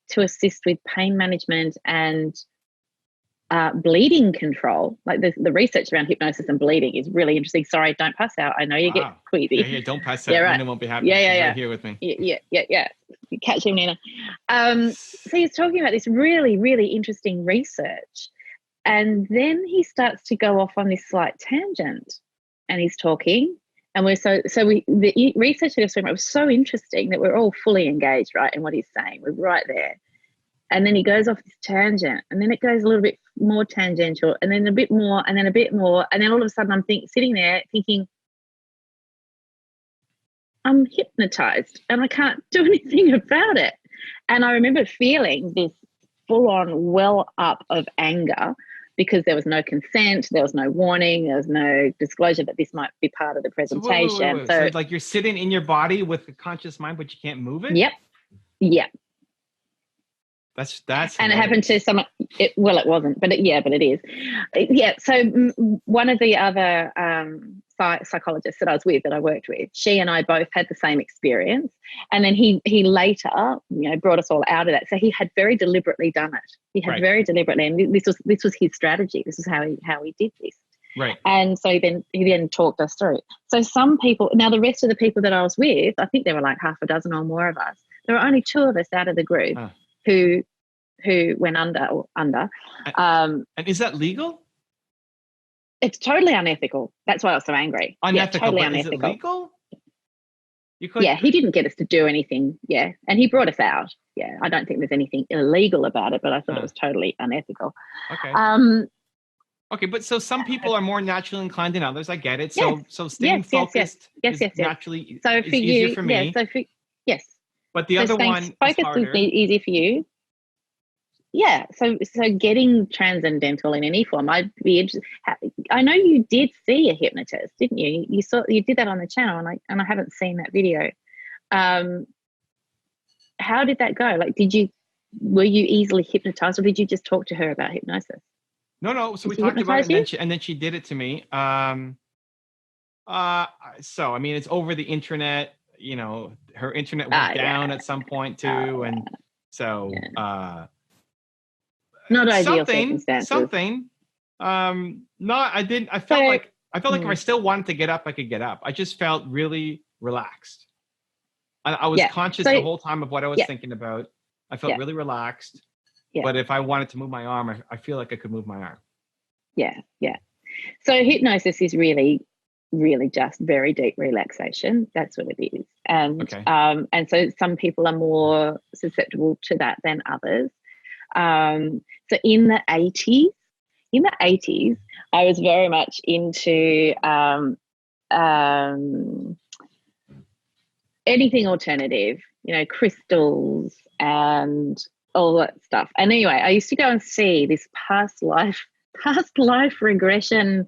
to assist with pain management and bleeding control. Like the research around hypnosis and bleeding is really interesting. Sorry, don't pass out. I know you get queasy. Yeah, don't pass out. Yeah, right. Nina won't be happy. Yeah. Right here with me. Yeah. You catch him, Nina. So he's talking about this really, really interesting research. And then he starts to go off on this slight tangent. And he's talking, and the research that he was talking about was so interesting that we're all fully engaged, right, in what he's saying. We're right there. And then he goes off this tangent, and then it goes a little bit more tangential, and then a bit more, and then a bit more, and then all of a sudden I'm sitting there thinking, I'm hypnotized and I can't do anything about it. And I remember feeling this full-on well up of anger, because there was no consent, there was no warning, there was no disclosure that this might be part of the presentation. Wait. So like you're sitting in your body with a conscious mind, but you can't move it? Yep. That's and it happened to someone. It wasn't, but it is. Yeah. So one of the other psychologists that I was with, that I worked with, she and I both had the same experience, and then he later, brought us all out of that. So he had very deliberately done it. He had very deliberately, and this was his strategy. This is how he did this. Right. And so he then talked us through. So some people, now the rest of the people that I was with, I think there were like half a dozen or more of us. There were only 2 of us out of the group who went under. And is that legal? It's totally unethical. That's why I was so angry. Unethical, totally but unethical. Is it legal? He didn't get us to do anything. Yeah, and he brought us out. Yeah, I don't think there's anything illegal about it, but I thought it was totally unethical. Okay. Okay, but so some people are more naturally inclined than others. I get it. So staying focused is naturally easier for me. Yes. But the other one focus is harder. Is easy for you. Yeah. So getting transcendental in any form, I'd be interested. I know you did see a hypnotist, didn't you? You did that on the channel, and I haven't seen that video. How did that go? Like, were you easily hypnotized, or did you just talk to her about hypnosis? No. So we talked about it, and then she did it to me. So I mean, it's over the internet. Her internet went down at some point too, and so not ideal circumstances. Something. No, I didn't. I felt like if I still wanted to get up, I could get up. I just felt really relaxed. I was conscious the whole time of what I was thinking about. I felt really relaxed. Yeah. But if I wanted to move my arm, I feel like I could move my arm. Yeah. So hypnosis is really, really just very deep relaxation. That's what it is. And and so some people are more susceptible to that than others. So in the 80s, in the 80s, I was very much into anything alternative, crystals and all that stuff. And anyway, I used to go and see this past life regression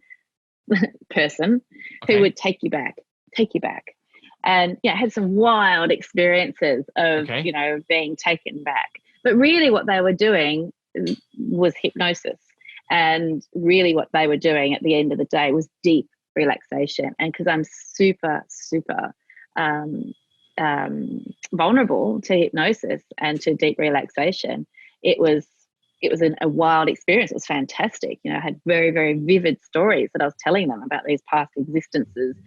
person who would take you back. And had some wild experiences of, being taken back. But really what they were doing was hypnosis. And really what they were doing at the end of the day was deep relaxation. And because I'm super, super vulnerable to hypnosis and to deep relaxation, it was a wild experience. It was fantastic. I had very, very vivid stories that I was telling them about these past existences.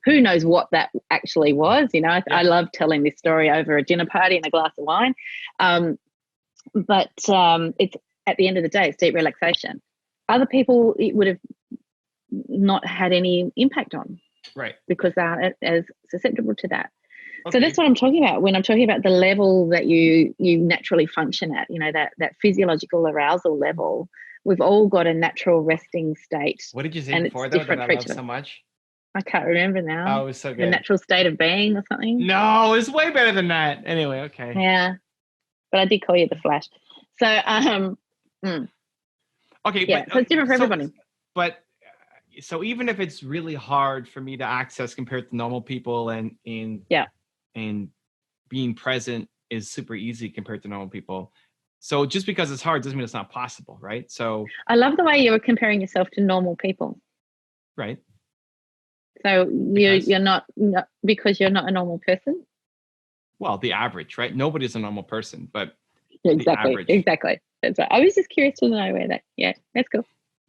Who knows what that actually was? I love telling this story over a dinner party and a glass of wine. But it's at the end of the day, it's deep relaxation. Other people, it would have not had any impact on, right? Because they aren't as susceptible to that. Okay. So that's what I'm talking about when I'm talking about the level that you naturally function at. That physiological arousal level. We've all got a natural resting state. What did you say before though that I love so much? I can't remember now. Oh, it was so good. The natural state of being or something. No, it's way better than that. Anyway, okay. Yeah, but I did call you the Flash. So, okay, yeah, so it's different for everybody. But so even if it's really hard for me to access compared to normal people, and being present is super easy compared to normal people. So just because it's hard doesn't mean it's not possible, right? So I love the way you were comparing yourself to normal people. Right. So you're not because you're not a normal person? Well, the average, right? Nobody's a normal person, but exactly. That's right. I was just curious to know where that. Yeah, that's cool.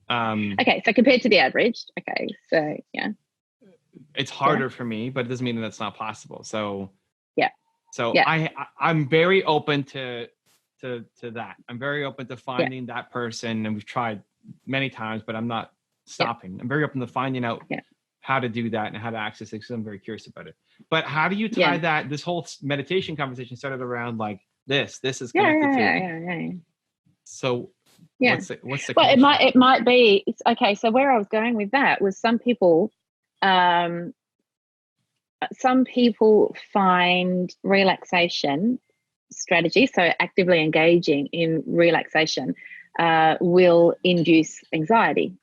Okay, so compared to the average, okay, so yeah, it's harder for me, but it doesn't mean that it's not possible. So So I'm very open to that. I'm very open to finding that person, and we've tried many times, but I'm not stopping. I'm very open to finding out how to do that and how to access it, because I'm very curious about it. But how do you tie that? This whole meditation conversation started around like this is connected to. So what's the well, connection? it might be. It's okay. So where I was going with that was some people find relaxation strategy, so actively engaging in relaxation will induce anxiety.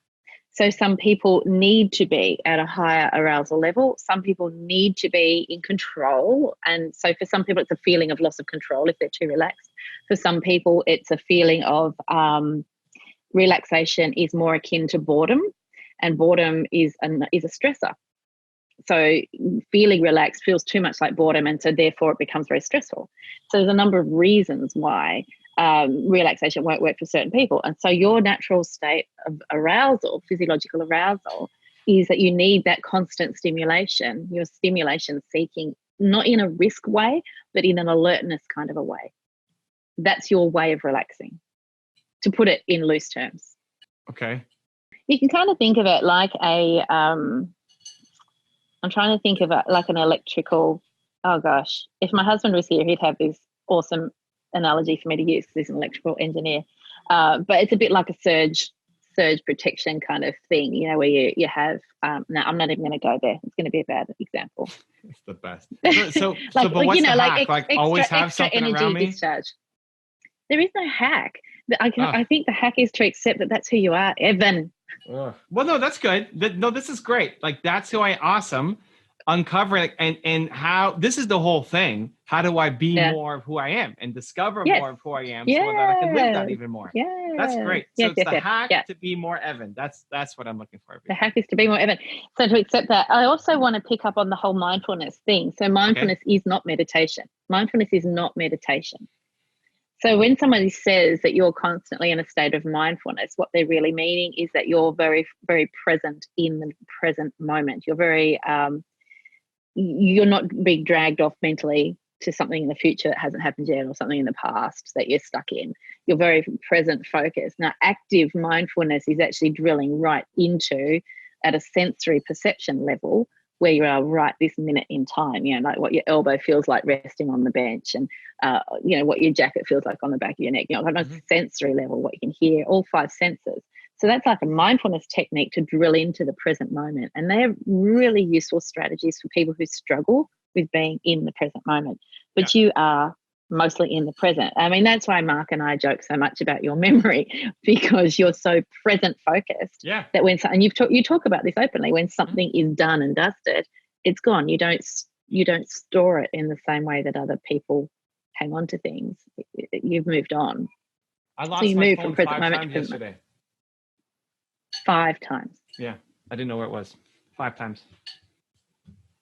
So some people need to be at a higher arousal level. Some people need to be in control. And so for some people, it's a feeling of loss of control if they're too relaxed. For some people, it's a feeling of relaxation is more akin to boredom, and boredom is a stressor. So feeling relaxed feels too much like boredom, and so therefore it becomes very stressful. So there's a number of reasons why relaxation won't work for certain people. And so your natural state of arousal, physiological arousal, is that you need that constant stimulation. You're stimulation seeking, not in a risk way, but in an alertness kind of a way. That's your way of relaxing, to put it in loose terms. Okay. You can kind of think of it like I'm trying to think of it like an electrical, oh gosh, if my husband was here, he'd have this awesome analogy for me to use, because he's an electrical engineer. But it's a bit like a surge protection kind of thing, where you have, no, I'm not even going to go there. It's going to be a bad example. It's the best. So but what's the hack? Like always have something around me? Discharge. There is no hack. I think the hack is to accept that that's who you are, Evan. Well, no, that's good. No, this is great. Like that's who I awesome. Uncovering and how this is the whole thing. How do I be more of who I am and discover more of who I am so that I can live that even more? Yeah, that's great. So it's the hack to be more Evan. That's what I'm looking for. The hack is to be more Evan. So to accept that, I also want to pick up on the whole mindfulness thing. So mindfulness is not meditation. Mindfulness is not meditation. So when somebody says that you're constantly in a state of mindfulness, what they're really meaning is that you're very, very present in the present moment. You're very, you're not being dragged off mentally to something in the future that hasn't happened yet, or something in the past that you're stuck in. You're very present focused. Now, active mindfulness is actually drilling right into, at a sensory perception level, where you are right this minute in time, like what your elbow feels like resting on the bench, and, what your jacket feels like on the back of your neck, on a sensory level, what you can hear, all 5 senses. So that's like a mindfulness technique to drill into the present moment. And they're really useful strategies for people who struggle with being in the present moment. But you are mostly in the present. I mean, that's why Mark and I joke so much about your memory, because you're so present focused. Yeah. That when something, you talk about this openly, when something is done and dusted, it's gone. You don't store it in the same way that other people hang on to things. You've moved on. I lost my phone 5 times to yesterday. 5 times. Yeah, I didn't know where it was. 5 times.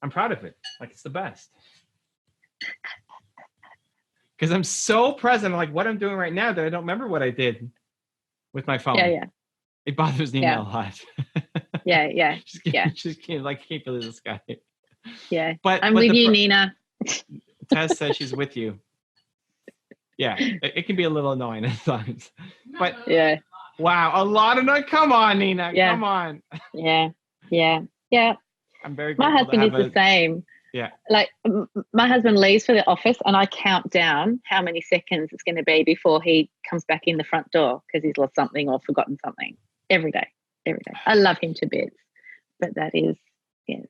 I'm proud of it. Like, it's the best. Because I'm so present, like what I'm doing right now, that I don't remember what I did with my phone. Yeah. It bothers me now a lot. Yeah. Just can't believe this guy. Yeah. But I'm with you, Nina. Tess says she's with you. Yeah, it can be a little annoying at times. But yeah. Wow, a lot of no. Come on, Nina. Yeah. Come on. Yeah. I'm very. My husband is the same. Yeah. Like my husband leaves for the office, and I count down how many seconds it's going to be before he comes back in the front door because he's lost something or forgotten something. Every day. I love him to bits, but that is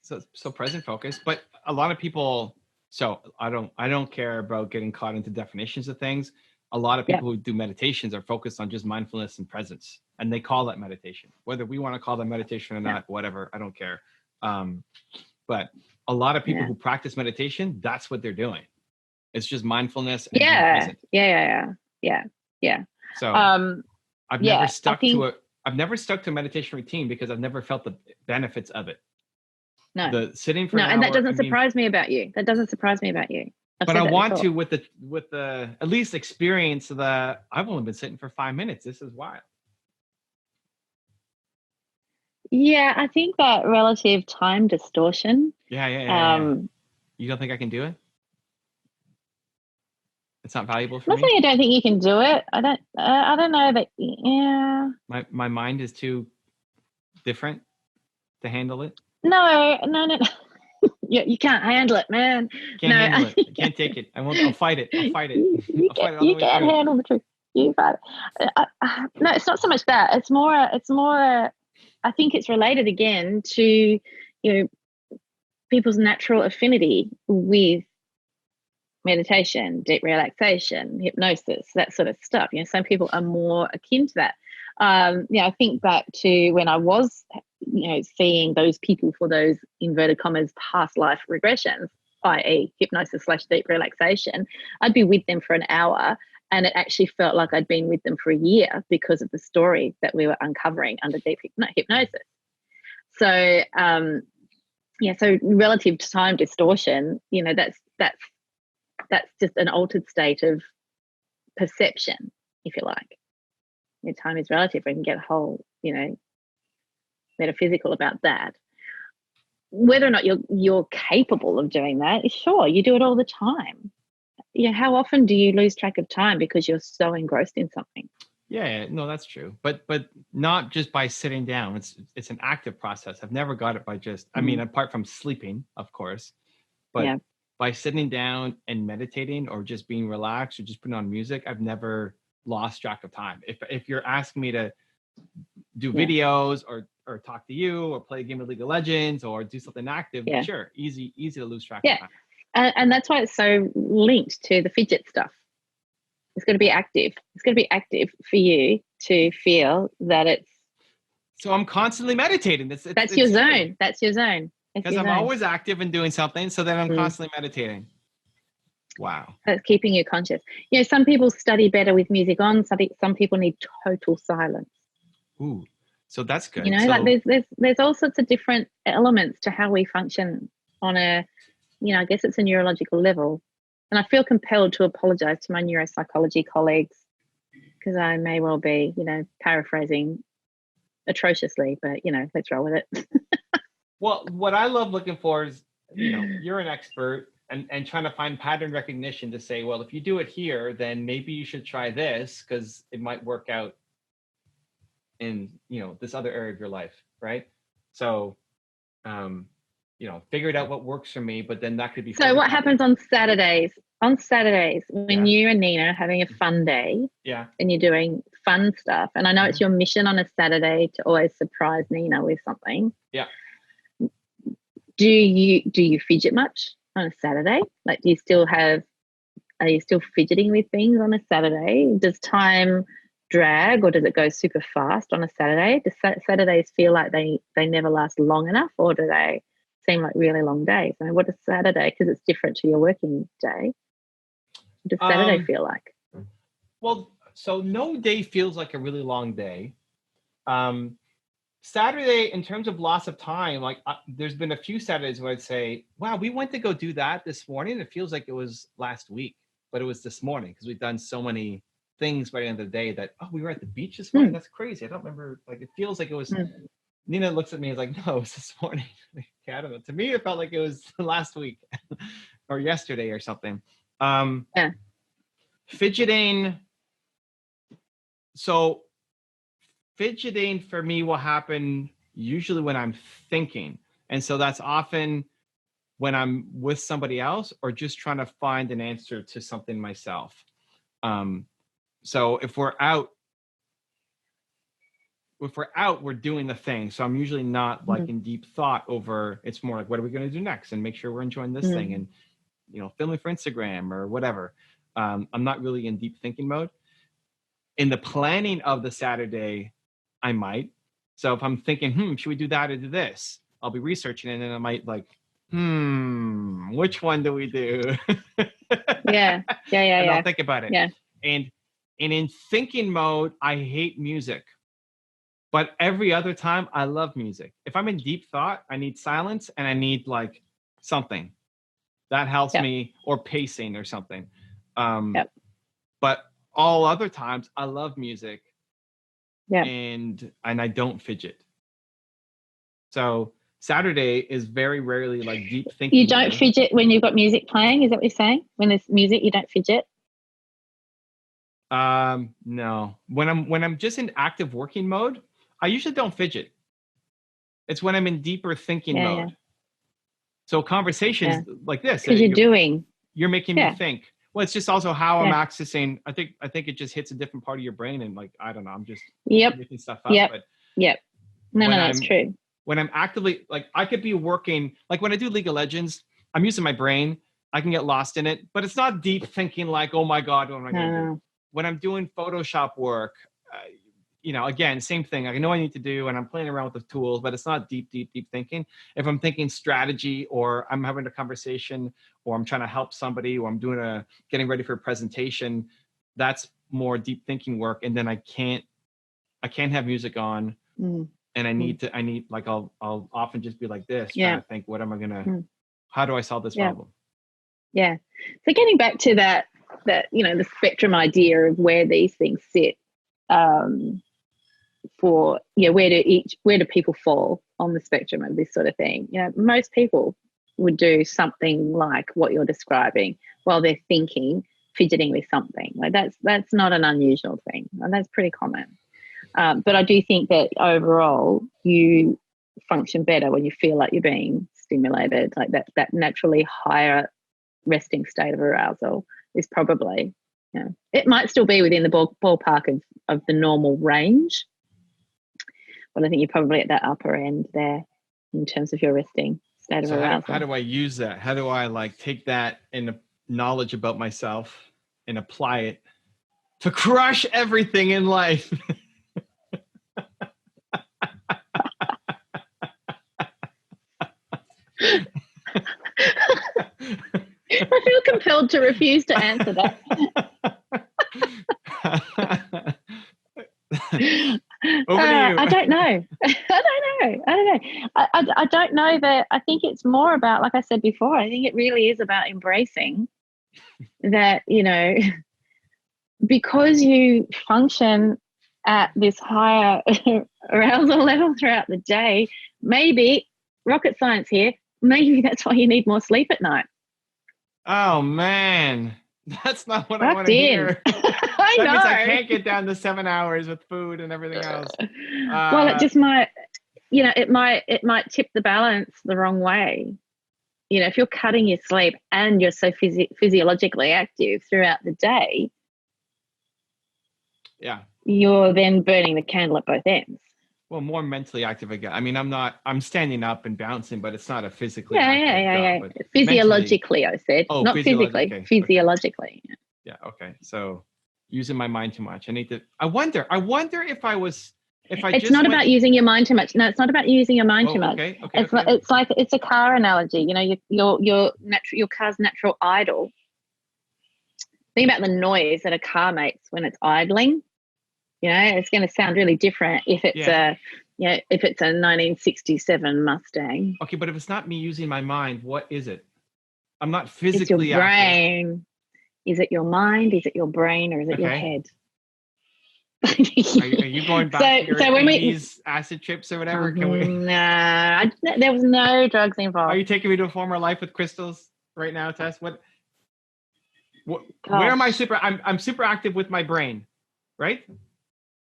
So present focus, but a lot of people. So I don't care about getting caught into definitions of things. A lot of people who do meditations are focused on just mindfulness and presence, and they call that meditation. Whether we want to call that meditation or not, whatever, I don't care. But a lot of people who practice meditation, that's what they're doing. It's just mindfulness and being present. Yeah. So I've never stuck to a meditation routine because I've never felt the benefits of it. No. The sitting for an hour, and that doesn't surprise me about you. But I want to with the at least experience the I've only been sitting for 5 minutes. This is wild. Yeah, I think that relative time distortion. Yeah. You don't think I can do it? It's not valuable for me? I'm not saying I don't think you can do it. I don't know that. Yeah. My mind is too different to handle it. No. You can't handle it, man. Can't handle it. I can't take it. I'll fight it. You can't handle the truth. You fight it. No, it's not so much that. It's more. I think it's related again to people's natural affinity with meditation, deep relaxation, hypnosis, that sort of stuff. Some people are more akin to that. I think back to when I was, seeing those people for those inverted commas past life regressions, i.e. hypnosis / deep relaxation, I'd be with them for an hour and it actually felt like I'd been with them for a year because of the story that we were uncovering under deep hypnosis. So, so relative to time distortion, that's just an altered state of perception, if you like. Time is relative. We can get a whole, metaphysical about that. Whether or not you're capable of doing that, sure, you do it all the time. How often do you lose track of time because you're so engrossed in something? Yeah, no, that's true. But not just by sitting down. It's an active process. I've never got it by just, I mean, apart from sleeping, of course, but by sitting down and meditating or just being relaxed or just putting on music, I've never lost track of time. If you're asking me to do videos or talk to you or play a game of League of Legends or do something active, sure, easy to lose track of time. And that's why it's so linked to the fidget stuff. It's got to be active. It's got to be active for you to feel that it's. So I'm constantly meditating. That's your zone. That's your zone. Because I'm always active and doing something, so then I'm constantly meditating. Wow. That's keeping you conscious. Some people study better with music on. Some people need total silence. Ooh, so that's good. Like there's all sorts of different elements to how we function on a, I guess it's a neurological level. And I feel compelled to apologize to my neuropsychology colleagues because I may well be, paraphrasing atrociously, but, let's roll with it. Well, what I love looking for is, you're an expert and trying to find pattern recognition to say, well, if you do it here, then maybe you should try this because it might work out in, this other area of your life, right? So, figured out what works for me, but then that could be. So what happens on Saturdays? On Saturdays, when you and Nina are having a fun day, and you're doing fun stuff. And I know it's your mission on a Saturday to always surprise Nina with something. Yeah. Do you fidget much on a Saturday? Like, are you still fidgeting with things on a Saturday? Does time drag, or does it go super fast on a Saturday? Do Saturdays feel like they never last long enough, or do they seem like really long days? I mean, what is Saturday? Because it's different to your working day. What does Saturday feel like? Well, so no day feels like a really long day. Saturday, in terms of loss of time, like there's been a few Saturdays where I'd say, wow, we went to go do that this morning. It feels like it was last week, but it was this morning because we've done so many things by the end of the day that, oh, we were at the beach this morning. That's crazy. I don't remember. Like, it feels like it was. Nina looks at me and is like, no, it was this morning. I don't know. To me, it felt like it was last week or yesterday or something. Fidgeting. So fidgeting for me will happen usually when I'm thinking. And so that's often when I'm with somebody else or just trying to find an answer to something myself. So if we're out, we're doing the thing. So I'm usually not like in deep thought over, it's more like, what are we going to do next? And make sure we're enjoying this thing and, filming for Instagram or whatever. I'm not really in deep thinking mode. In the planning of the Saturday, I might. So if I'm thinking, should we do that or do this? I'll be researching it, and then I might like, which one do we do? Yeah. I'll think about it. Yeah. And in thinking mode, I hate music. But every other time, I love music. If I'm in deep thought, I need silence and I need like something that helps me, or pacing or something. But all other times, I love music. Yeah. And I don't fidget. So Saturday is very rarely like deep thinking. You don't fidget when you've got music playing? Is that what you're saying? When there's music, you don't fidget? No. When I'm just in active working mode, I usually don't fidget. It's when I'm in deeper thinking mode. So conversations like this, because you're making me think. Well, it's just also how I'm accessing. I think it just hits a different part of your brain, and like, I don't know, I'm just making stuff up. No, that's true. When I'm actively, like, I could be working, like when I do League of Legends, I'm using my brain. I can get lost in it, but it's not deep thinking like, oh my God, what am I going to do? When I'm doing Photoshop work, again, same thing. I know I need to do, and I'm playing around with the tools, but it's not deep thinking. If I'm thinking strategy, or I'm having a conversation, or I'm trying to help somebody, or I'm getting ready for a presentation, that's more deep thinking work. And then I can't have music on, and I need like, I'll often just be like this, trying to think, what am I gonna? How do I solve this problem? Yeah. So getting back to that the spectrum idea of where these things sit. Where do people fall on the spectrum of this sort of thing? Most people would do something like what you're describing while they're thinking, fidgeting with something. Like that's not an unusual thing. And that's pretty common. But I do think that overall you function better when you feel like you're being stimulated, like that naturally higher resting state of arousal is probably, it might still be within the ballpark of the normal range, but I think you're probably at that upper end there in terms of your resting state of arousal. How do I use that? How do I like take that in knowledge about myself and apply it to crush everything in life? I feel compelled to refuse to answer that. Over to you. I don't know. I don't know that. I think it's more about, like I said before, I think it really is about embracing that, because you function at this higher arousal level throughout the day, maybe, rocket science here, maybe that's why you need more sleep at night. Oh, man. That's not what I want to hear. I know. That means I can't get down to 7 hours with food and everything else. Well, it just might, it might tip the balance the wrong way. If you're cutting your sleep and you're so physiologically active throughout the day. Yeah. you're then burning the candle at both ends. Well, more mentally active again. I mean, I'm standing up and bouncing, but it's not a physically active job. But Physiologically, I said. Oh, not physically, okay. physiologically. Okay. Yeah, okay. So using my mind too much. I wonder if It's not about using your mind too much. No, it's not about using your mind too much. Okay. It's like it's a car analogy. You know, your car's natural idle. Think about the noise that a car makes when it's idling. You know, it's going to sound really different if it's a 1967 Mustang. Okay, but if it's not me using my mind, what is it? I'm not physically It's your brain. active. Is it your mind? Is it your brain? Or is it your head? Are you going back to your 80s acid trips or whatever? No, there was no drugs involved. Are you taking me to a former life with crystals right now, Tess? Where am I I'm super active with my brain, right?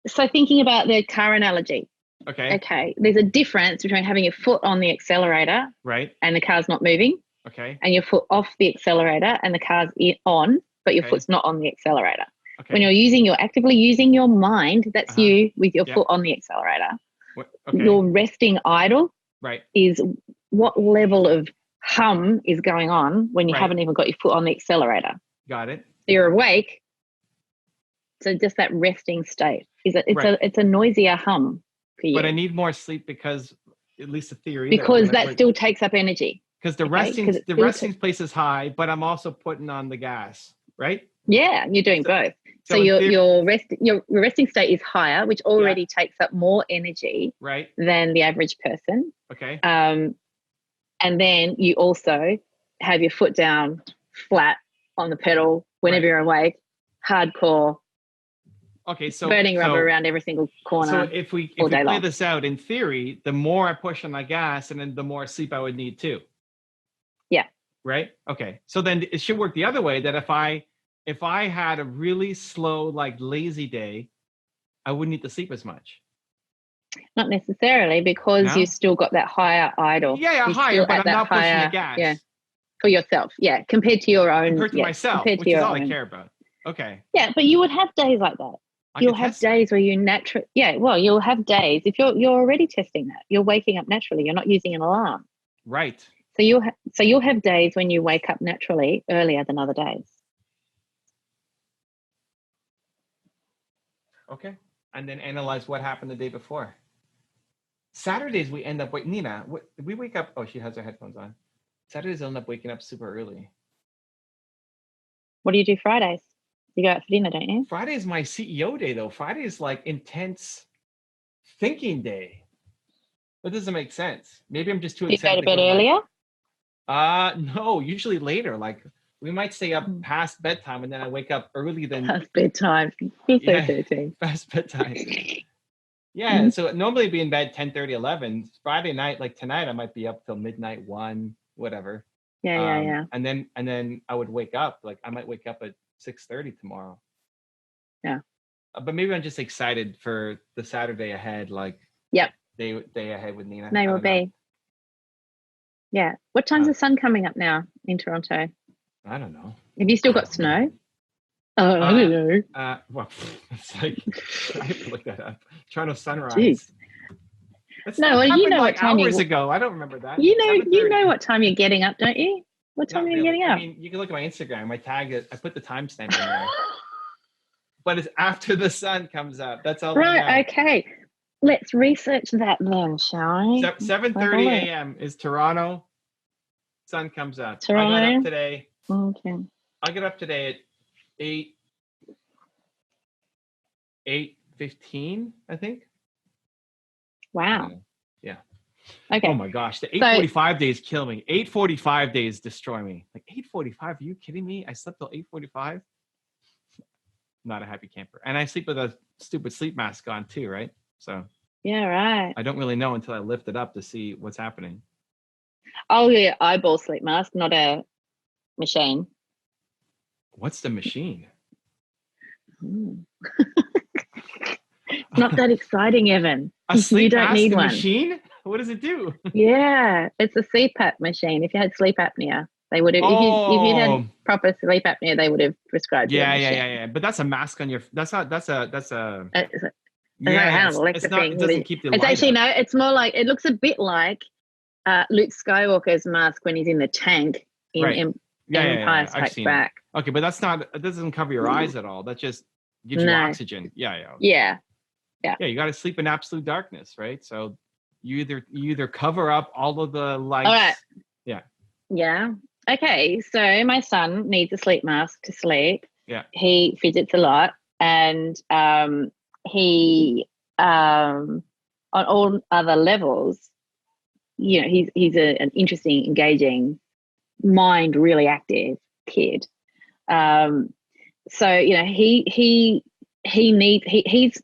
So thinking about the car analogy. Okay. There's a difference between having your foot on the accelerator, right, and the car's not moving. Okay. And your foot off the accelerator and the car's on, but your foot's not on the accelerator. Okay. When you're actively using your mind, that's you with your foot on the accelerator. Your resting idle is what level of hum is going on when you haven't even got your foot on the accelerator. Got it. So you're awake. So just that resting state it's a noisier hum for you. But I need more sleep because, at least the theory, because that still takes up energy. Because the resting place is high, but I'm also putting on the gas, right? Yeah, you're doing both. So your resting state is higher, which already takes up more energy than the average person. Okay. And then you also have your foot down flat on the pedal whenever you're awake, hardcore. Okay, so burning rubber around every single corner. So if we play this out in theory, the more I push on the gas, and then the more sleep I would need too. Yeah. Right. Okay. So then it should work the other way. That if I had a really slow, like lazy day, I wouldn't need to sleep as much. Not necessarily, because you still got that higher idle. Yeah, higher, but I'm not pushing the gas. Yeah. For yourself, compared to your own. Compared to myself, which is all I care about. Okay. Yeah, but you would have days like that. You'll have days where you you'll have days if you're already testing that. You're waking up naturally. You're not using an alarm. Right. So you'll have days when you wake up naturally earlier than other days. Okay. And then analyze what happened the day before. Saturdays we end up Nina, we wake up. Oh, she has her headphones on. Saturdays I end up waking up super early. What do you do Fridays? You go out for dinner, don't you? Friday is my CEO day, though. Friday is like intense thinking day. That doesn't make sense. Maybe I'm just too excited. You go to bed earlier? No, usually later. Like we might stay up past bedtime, and then I wake up early. Past bedtime. You're so 13. Past bedtime. Yeah. So normally I'd be in bed 10:30, 11. Friday night, like tonight, I might be up till midnight, 1, whatever. Yeah. And then I would wake up. Like I might wake up at 6:30 tomorrow. Yeah. But maybe I'm just excited for the Saturday ahead. Like day ahead with Nina. May will be. Yeah. What time's the sun coming up now in Toronto? I don't know. Have you still got snow? Oh, I don't know. Well, it's like I have to look that up. Toronto sunrise. Jeez. No, well, you know like what time hours ago. I don't remember that. You know what time you're getting up, don't you? What time are you getting up? I mean, you can look at my Instagram. I put the timestamp in there. But it's after the sun comes up. That's all. Right. Okay. Let's research that then, shall we? 7:30 a.m. is Toronto. Sun comes up. Toronto. I got up today. Okay. I get up today at 8:15, I think. Wow. Yeah. Okay. Oh my gosh, the 8:45 days kill me. 8:45 days destroy me. Like 8:45? Are you kidding me? I slept till 8:45. Not a happy camper, and I sleep with a stupid sleep mask on too, right? So. Yeah, right. I don't really know until I lift it up to see what's happening. Oh yeah, eyeball sleep mask, not a machine. What's the machine? It's not that exciting, Evan. A sleep you don't mask need one. Machine? What does it do? Yeah, it's a CPAP machine. If you had sleep apnea, They would have if you'd Oh. had proper sleep apnea, they would have prescribed you a machine. Yeah. But that's a mask on your. That's a. It's a Yeah, electric it's not. thing. It doesn't keep the It's light actually up. no. It's more like it looks a bit like Luke Skywalker's mask when he's in the tank in Right. Empire I've Strikes seen Back. it. Okay, but that's not. It doesn't cover your eyes at all. That just gives you No. oxygen. Yeah. Yeah. Yeah, you got to sleep in absolute darkness, right? So you either cover up all of the lights. All right. Yeah. Yeah. Okay. So my son needs a sleep mask to sleep. Yeah. He fidgets a lot, and he on all other levels, you know, he's an interesting, engaging, mind really active kid. So you know, he's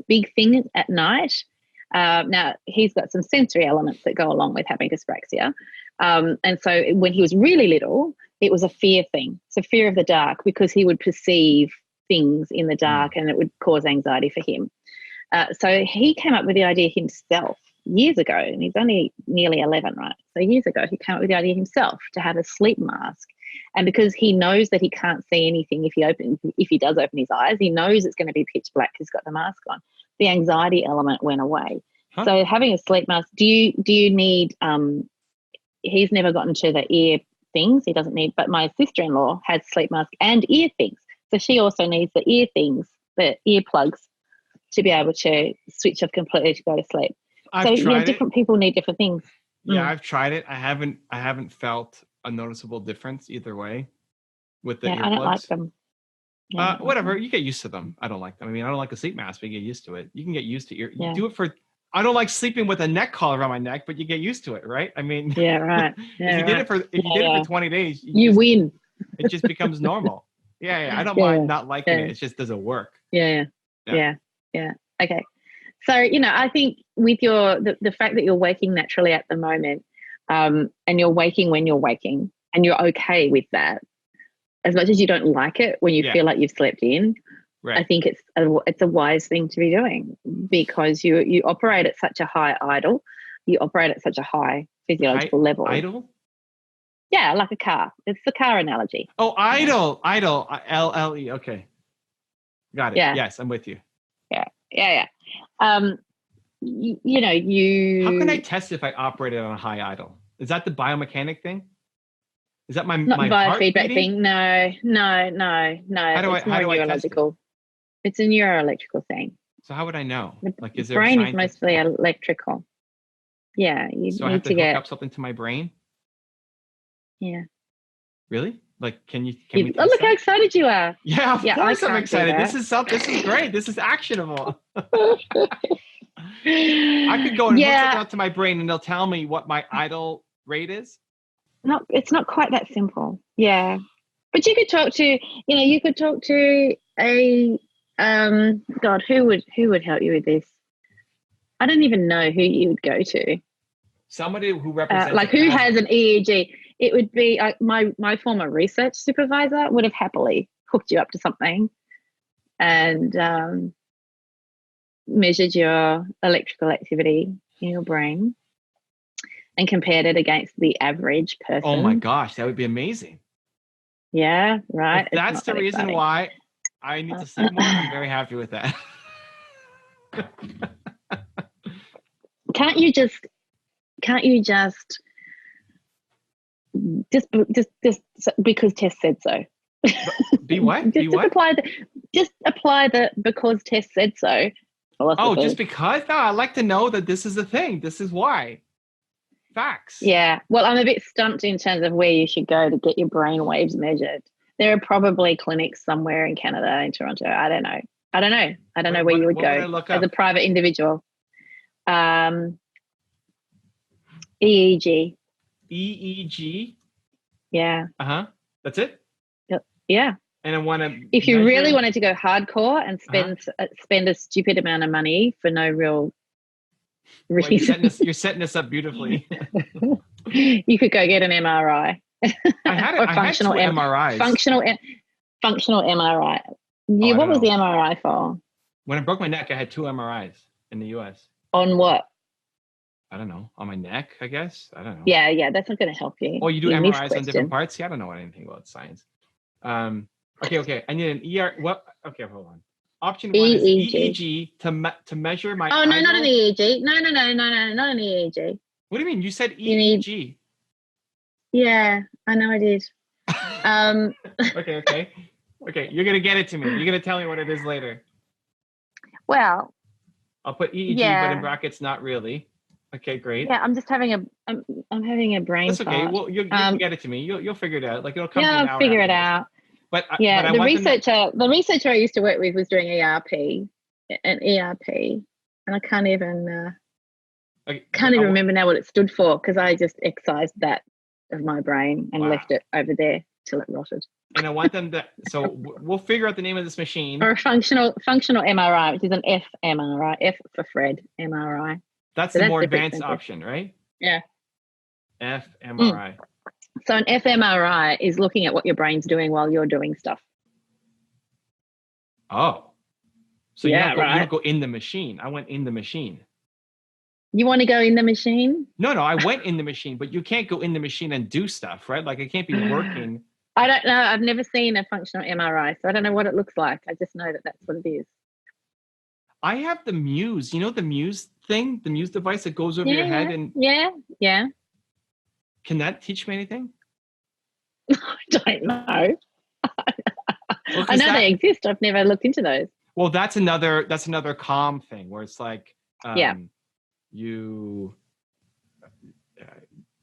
big thing at night. Now he's got some sensory elements that go along with having dyspraxia, and so when he was really little, it was a fear thing. So fear of the dark, because he would perceive things in the dark, and it would cause anxiety for him. So he came up with the idea himself years ago, and he's only nearly 11, right? So years ago, he came up with the idea himself to have a sleep mask. And because he knows that he can't see anything if he does open his eyes, he knows it's going to be pitch black because he's got the mask on. The anxiety element went away. Huh? So having a sleep mask, do you need? He's never gotten to the ear things. He doesn't need. But my sister-in-law has sleep mask and ear things, so she also needs the ear things, the ear plugs, to be able to switch off completely to go to sleep. Different people need different things. Yeah, I've tried it. I haven't felt a noticeable difference either way with the earplugs. I don't like them. Yeah, whatever, you get used to them. I don't like them. I mean, I don't like a sleep mask, but you get used to it. You can get used to you do it for. I don't like sleeping with a neck collar around my neck, but you get used to it, right? I mean, yeah, right. Yeah, if you did it for 20 days, you win. It just becomes normal. Yeah. I don't mind not liking it. It just doesn't work. Yeah. Okay. So, you know, I think with the fact that you're waking naturally at the moment, and you're waking when you're waking, and you're okay with that, as much as you don't like it when you feel like you've slept in, right. I think it's a wise thing to be doing, because you operate at such a high idle, you operate at such a high physiological level. Idle? Yeah, like a car. It's the car analogy. Oh, idle, LLE. Okay, got it. Yeah. Yes, I'm with you. Yeah. You know, How can I test if I operated on a high idle? Is that the biomechanic thing? Is that my biofeedback thing? No. It's more neurological. It's a neuroelectrical thing. So how would I know? Like, is there brain is mostly electrical. Yeah, so I have to hook up something to my brain? Yeah. Really? Like, can we look how excited you are. Yeah, of course I'm excited. This is great. This is actionable. I could go and hook something up to my brain, and they'll tell me what my idle rate is. No, it's not quite that simple. Yeah. But you could talk to a God, who would help you with this? I don't even know who you would go to. Somebody who represents like who has an EEG. It would be my former research supervisor would have happily hooked you up to something and measured your electrical activity in your brain and compared it against the average person. Oh my gosh, that would be amazing. Yeah, right. If that's the reason why I need to sleep more, I'm very happy with that. Can't you just because Tess said so. Be what? Just apply the because Tess said so philosophy. Oh, just because? No, I like to know that this is the thing. This is why. Facts. Yeah. Well, I'm a bit stumped in terms of where you should go to get your brain waves measured. There are probably clinics somewhere in Canada, in Toronto. I don't know. I don't know where you would go as a private individual. EEG. EEG? Yeah. That's it? Yeah. And I want to. If you really wanted to go hardcore and spend a stupid amount of money for no real reason. Well, you're setting us up beautifully. You could go get an MRI. I had two MRIs. Functional MRI. Yeah, what was the MRI for? When I broke my neck, I had 2 MRIs in the US. On what? I don't know, on my neck, I guess. I don't know. Yeah, that's not going to help you. Or you do in this MRIs on different question. parts. See, I don't know anything about science. Okay. I need an ER. What? Okay, hold on. Option one is EEG to measure my. Oh no, not an EEG. No, not an EEG. What do you mean? You said EEG. Yeah, I know I did. Okay. You're gonna get it to me. You're gonna tell me what it is later. Well, I'll put EEG, but in brackets, not really. Okay, great. Yeah, I'm just having I'm having a brain. That's okay. fart. Well, you can get it to me. You'll figure it out. Like it'll come. Yeah, I'll figure it out. But yeah, the researcher I used to work with was doing ERP, and I can't even remember now what it stood for because I just excised that of my brain and left it over there till it rotted. And I want them to. So we'll figure out the name of this machine. Or a functional MRI, which is an fMRI, F for Fred MRI. That's the more advanced option, right? Yeah. fMRI. So an fMRI is looking at what your brain's doing while you're doing stuff. Oh. So you don't go in the machine. I went in the machine. You want to go in the machine? No, I went in the machine, but you can't go in the machine and do stuff, right? Like it can't be working. I don't know. I've never seen a functional MRI, so I don't know what it looks like. I just know that that's what it is. I have the Muse. You know the Muse thing? The Muse device that goes over your head? And Yeah. Can that teach me anything? I don't know. I know they exist. I've never looked into those. Well, that's another calm thing where it's like I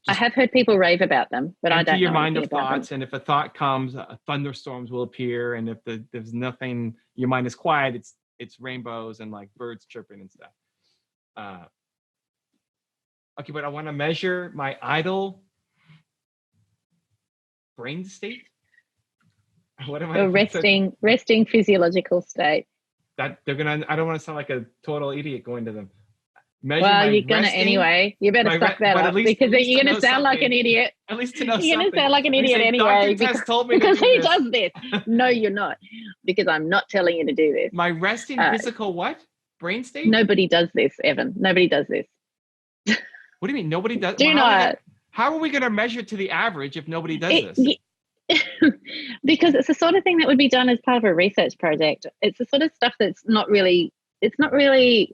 have heard people rave about them, but I don't know your mind of about thoughts, and if a thought comes, thunderstorms will appear, and if there's nothing, your mind is quiet, it's rainbows and like birds chirping and stuff. Okay, but I want to measure my idle brain state. What am I? Resting physiological state. That they're gonna. I don't want to sound like a total idiot going to them. You're gonna anyway. You better suck that up because you're gonna sound like an idiot. At least to know you're gonna sound like an idiot anyway because he does this. No, you're not, because I'm not telling you to do this. My resting physical what? Brain state? Nobody does this, Evan. Nobody does this. What do you mean nobody does? How are we going to measure to the average if nobody does this? Because it's the sort of thing that would be done as part of a research project. It's the sort of stuff that's not really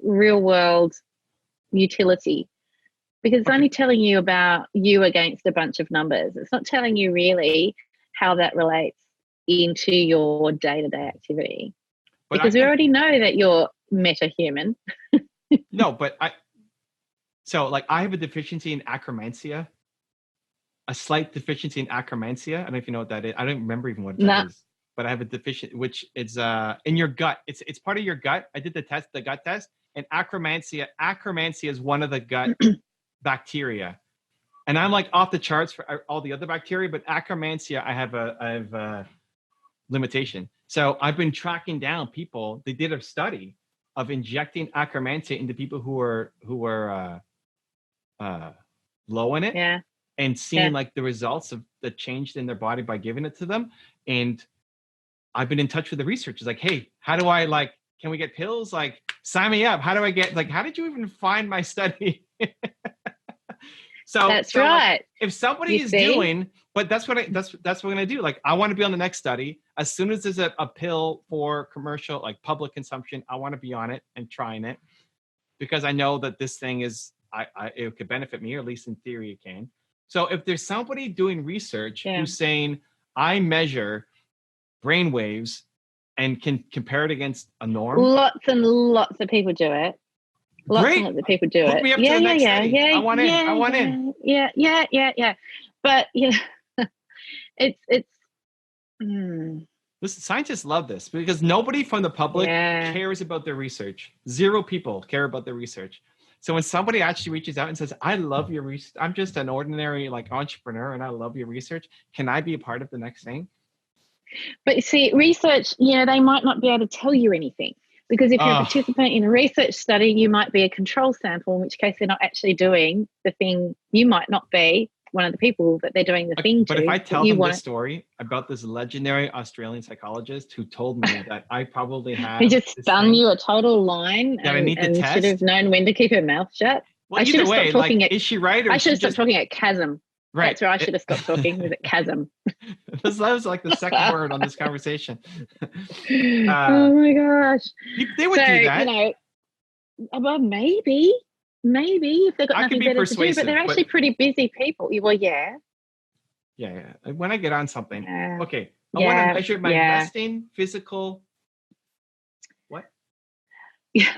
real world utility, because it's only telling you about you against a bunch of numbers. It's not telling you really how that relates into your day-to-day activity, because we already know that you're meta-human. No, but I have a deficiency in acromantia, a slight deficiency in acromantia. I don't know if you know what that is. I don't remember even what that is, but I have a deficiency, which is in your gut. It's part of your gut. I did the gut test, and acromantia is one of the gut bacteria. And I'm like off the charts for all the other bacteria, but acromantia, I have a limitation. So I've been tracking down people. They did a study of injecting acromantia into people who were low in it, and seeing like the results of the change in their body by giving it to them. And I've been in touch with the researchers, like, hey, how do I can we get pills? Like, sign me up. How do I get how did you even find my study? That's right. If somebody is doing, but that's what we're gonna do. Like, I want to be on the next study. As soon as there's a pill for commercial, like public consumption, I want to be on it and trying it, because I know that this thing is, it could benefit me, or at least in theory it can. So if there's somebody doing research who's saying, I measure brain waves and can compare it against a norm. Lots and lots of people do it. Lots and lots of people do Hook it. Me up to the next study. I want in. Yeah. But it's Listen, scientists love this because nobody from the public cares about their research. 0 people care about their research. So when somebody actually reaches out and says, I love your research, I'm just an ordinary entrepreneur and I love your research, can I be a part of the next thing? But you see, research, they might not be able to tell you anything, because if you're a participant in a research study, you might be a control sample, in which case they're not actually doing the thing. You might not be one of the people that they're doing the thing to. But if I tell them this story about this legendary Australian psychologist who told me that I probably have... He just spun you a total line that I need to test. should have known when to keep her mouth shut. Well, I should either have way, stopped talking like, is she right? Or I should have stopped just talking at chasm. right? That's where I should have stopped talking. Was it chasm? that was like the second word on this conversation. Oh my gosh! They would do that. You know, well, maybe if they've got I could nothing be better to do, persuasive, but they're actually pretty busy people. Well, yeah. Yeah. When I get on something, okay, I Yeah, want to measure my resting physical. What? Yeah.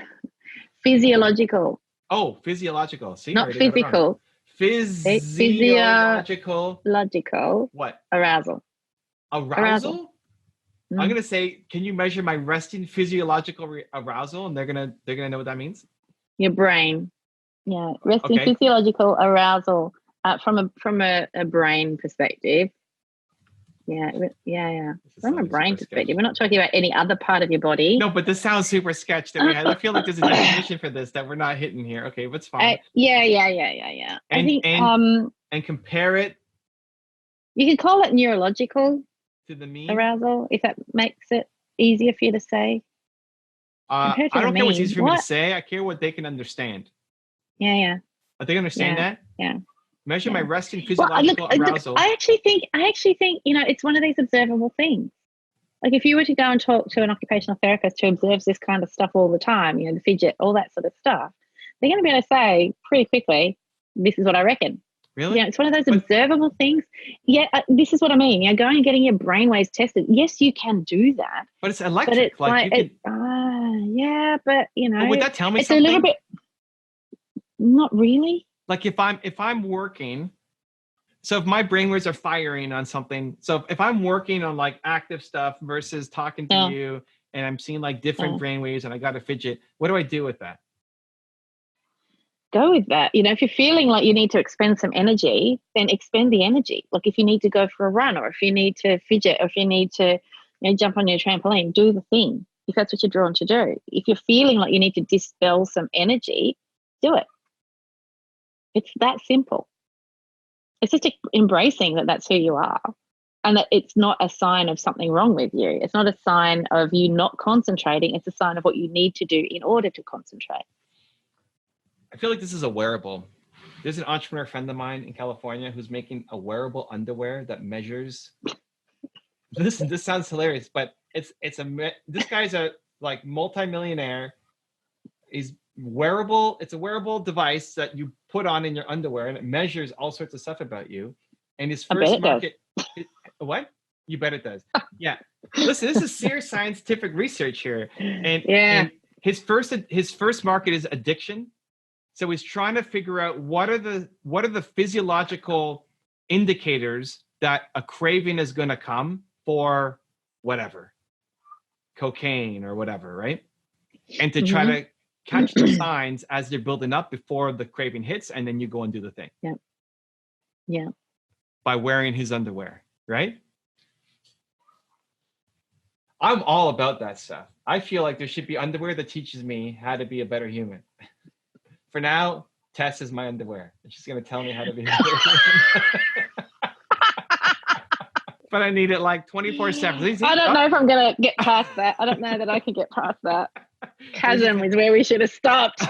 Physiological. Oh, physiological. See, not physical. Physiological. Logical. What? Arousal. Arousal? I'm gonna say, can you measure my resting physiological arousal? And they're gonna know what that means. Your brain. Yeah, resting physiological arousal from a brain perspective. Yeah. From a brain perspective, we're not talking about any other part of your body. No, but this sounds super sketch. I feel like there's a definition for this that we're not hitting here. Okay, what's fine? Yeah. And, I think and compare it. You can call it neurological to the mean arousal, if that makes it easier for you to say. I don't care what's easy for me to say. I care what they can understand. Yeah. They understand that? Yeah. Measure my resting physiological arousal. I actually think, it's one of these observable things. Like if you were to go and talk to an occupational therapist who observes this kind of stuff all the time, the fidget, all that sort of stuff, they're going to be able to say pretty quickly, this is what I reckon. Really? It's one of those observable things. Yeah, this is what I mean. Going and getting your brainwaves tested. Yes, you can do that. But it's electric. But it's like you could... yeah, but But would that tell me it's something? a little bit. Not really. Like if I'm working, so if my brainwaves are firing on something, so if I'm working on like active stuff versus talking to you, and I'm seeing like different brainwaves, and I got to fidget, what do I do with that? Go with that. If you're feeling like you need to expend some energy, then expend the energy. Like if you need to go for a run, or if you need to fidget, or if you need to jump on your trampoline, do the thing. If that's what you're drawn to do. If you're feeling like you need to dispel some energy, do it. It's that simple. It's just embracing that that's who you are, and that it's not a sign of something wrong with you. It's not a sign of you not concentrating. It's a sign of what you need to do in order to concentrate. I feel like this is a wearable. There's an entrepreneur friend of mine in California who's making a wearable underwear that measures. This sounds hilarious, but this guy's a like multimillionaire. He's wearable. It's a wearable device that you put on in your underwear, and it measures all sorts of stuff about you. And his first market, what? You bet it does. Yeah. Listen, this is serious scientific research here, and his first market is addiction. So he's trying to figure out what are the physiological indicators that a craving is going to come for whatever, cocaine or whatever, right? And to try to catch the signs as they're building up before the craving hits, and then you go and do the thing. Yeah. By wearing his underwear, right? I'm all about that stuff. I feel like there should be underwear that teaches me how to be a better human. For now, Tess is my underwear. She's going to tell me how to be a better human. But I need it like 24/7. I don't know if I'm going to get past that. I don't know that I can get past that. Chasm is where we should have stopped.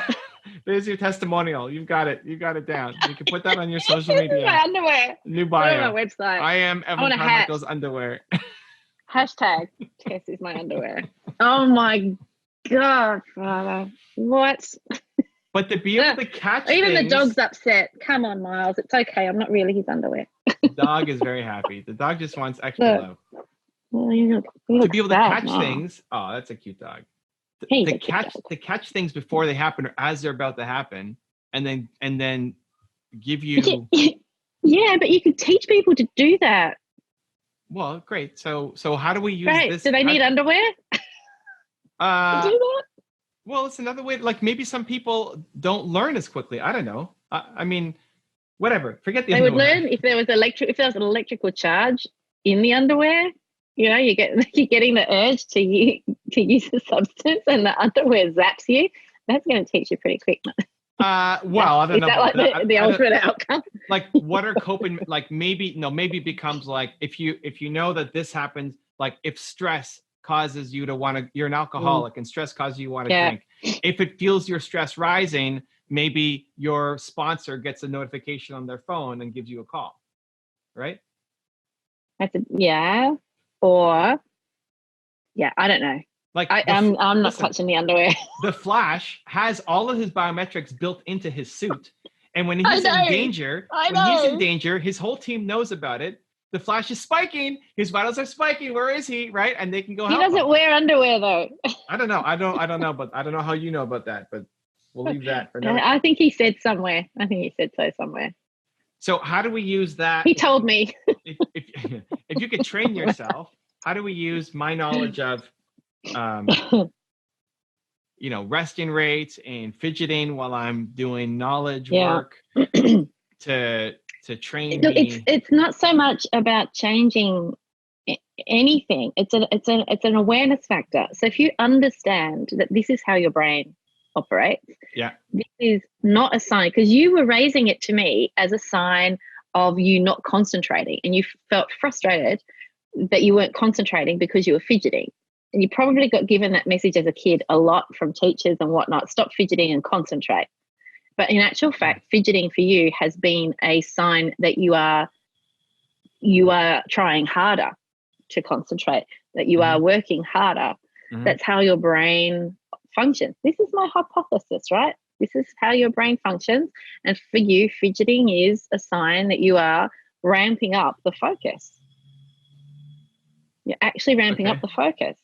There's your testimonial. You've got it. You got it down. You can put that on your social media. My underwear. New bio. On my website. I am Evan Carmichael's underwear. Hashtag Tess is my underwear. Oh my God, Father. What? But to be able to catch even things, the dog's upset. Come on, Miles. It's okay. I'm not really his underwear. The dog is very happy. The dog just wants extra love. Well, you to be able to catch things. Oh, that's a cute dog. To catch things before they happen or as they're about to happen, and then give you. Yeah, but you could teach people to do that. Well, great. So how do we use this? Do they need underwear? To do that? Well, it's another way. Like maybe some people don't learn as quickly. I don't know. I mean, whatever. Forget the underwear. They would learn if there was an electrical charge in the underwear. You're getting the urge to use the substance, and the underwear zaps you. That's going to teach you pretty quick. Well, I don't know. Is that like the ultimate outcome? Like, what are coping? Like, maybe it becomes like if you know that this happens. Like, if stress causes you to want to, you're an alcoholic, and stress causes you to want to drink. If it feels your stress rising, maybe your sponsor gets a notification on their phone and gives you a call, right? Yeah. Or, yeah, I don't know. Like I'm not touching the underwear. The Flash has all of his biometrics built into his suit. And when he's in danger, his whole team knows about it. The Flash is spiking. His vitals are spiking. Where is he? Right? And they can go help him. He doesn't wear underwear though. I don't know. I don't know, but I don't know how you know about that, but we'll leave that for another. I think he said somewhere. I think he said so somewhere. So how do we use that? He told me. If you could train yourself, how do we use my knowledge of resting rates and fidgeting while I'm doing knowledge work to train me? It's not so much about changing anything. It's an awareness factor. So if you understand that this is how your brain operates, this is not a sign, because you were raising it to me as a sign of you not concentrating, and you felt frustrated that you weren't concentrating because you were fidgeting. And you probably got given that message as a kid a lot from teachers and whatnot. Stop fidgeting and concentrate. But in actual fact, fidgeting for you has been a sign that you are trying harder to concentrate, that you are working harder. That's how your brain functions. This is my hypothesis, right? This is how your brain functions. And for you, fidgeting is a sign that you are ramping up the focus. You're actually ramping up the focus.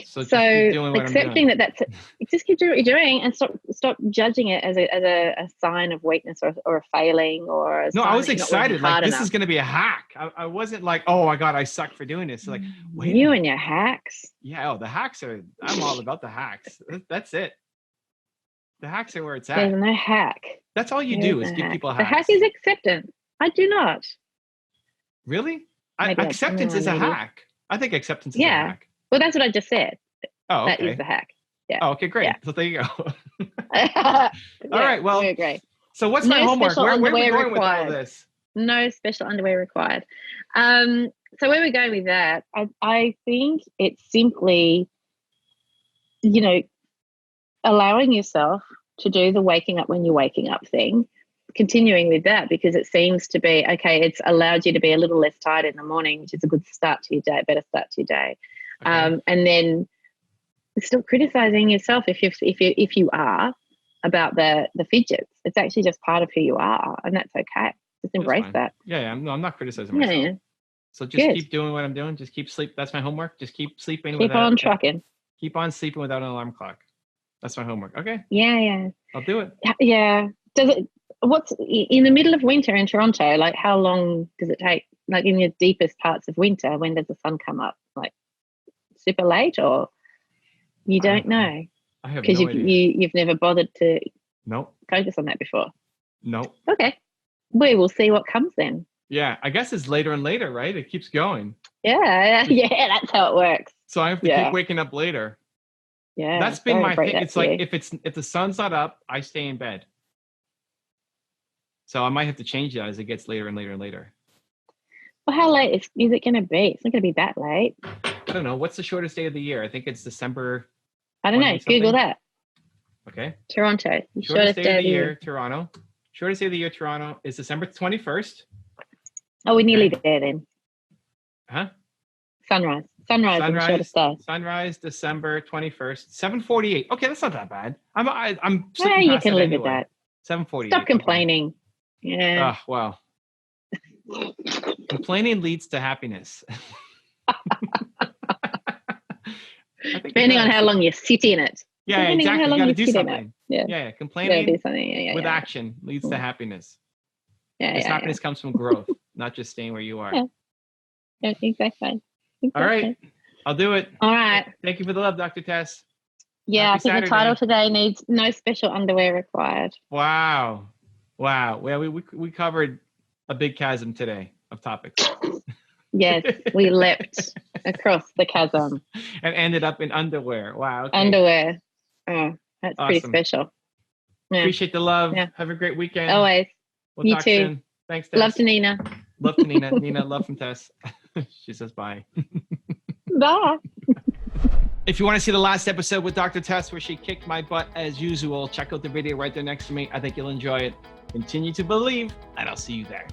So accepting that's it, just keep doing what you're doing, and stop judging it as a sign of weakness or a failing or a sign. I was excited. Like, this is going to be a hack. I wasn't like, oh my God, I suck for doing this. Like, wait, you and your hacks. Yeah. Oh, the hacks I'm all about the hacks. That's it. The hacks are where it's at. There's no hack. That's all you do is give people hacks. The hack is acceptance. I do not. Really? Acceptance is a hack. I think acceptance is a hack. Well, that's what I just said. Oh, okay. That is the hack. Yeah. Oh, okay, great. Yeah. So there you go. All right. Well, very great. So what's my homework? Where are we going with all this? No special underwear required. So where we're going with that, I think it's simply, allowing yourself to do the waking up when you're waking up thing, continuing with that, because it seems to be, okay, it's allowed you to be a little less tired in the morning, which is a good start to your day, better start to your day. Okay. And then stop criticizing yourself if you are about the fidgets. It's actually just part of who you are, and that's okay. Just embrace that. Yeah. I'm not criticizing myself. Yeah. So just keep doing what I'm doing. Just keep sleep. That's my homework. Just keep sleeping. Keep on trucking. Keep on sleeping without an alarm clock. That's my homework. Okay. Yeah. I'll do it. Yeah. What's in the middle of winter in Toronto? Like, how long does it take? Like, in your deepest parts of winter, when does the sun come up? Like, super late, or you don't know? I have no idea. You've never bothered to focus on that before. Nope. Okay. We will see what comes then. Yeah, I guess it's later and later, right? It keeps going. Yeah, that's how it works. So I have to keep waking up later. Yeah. That's been my thing. It's like if the sun's not up, I stay in bed. So I might have to change that as it gets later and later and later. Well, how late is it going to be? It's not going to be that late. I don't know. What's the shortest day of the year? I think it's December. I don't know. Something. Google that. Okay. Toronto. Shortest day of the year, Toronto. Shortest day of the year, Toronto is December 21st. Oh, we're nearly there then. Huh? Sunrise is the shortest day. Sunrise, December 21st, 7:48. Okay, that's not that bad. I'm yeah, you can live with that. 7:48. Stop complaining. Yeah. Oh, wow. Complaining leads to happiness. Depending on how long you sit in it. Yeah, exactly. You got to do something. Yeah. Complaining with action leads to happiness. This happiness comes from growth, not just staying where you are. Yeah, exactly. All right. I'll do it. All right. Thank you for the love, Dr. Tess. Yeah, Happy I think Saturday. The title today needs no special underwear required. Wow. Well, we covered a big chasm today of topics. Yes, we leapt across the chasm. And ended up in underwear. Wow. Okay. Underwear. Oh, that's awesome. Pretty special. Yeah. Appreciate the love. Yeah. Have a great weekend. Always. We'll you talk too. Soon. Thanks, Tess. Love to Nina. Love to Nina. Nina, love from Tess. She says bye. Bye. If you want to see the last episode with Dr. Tess, where she kicked my butt as usual, check out the video right there next to me. I think you'll enjoy it. Continue to believe, and I'll see you there.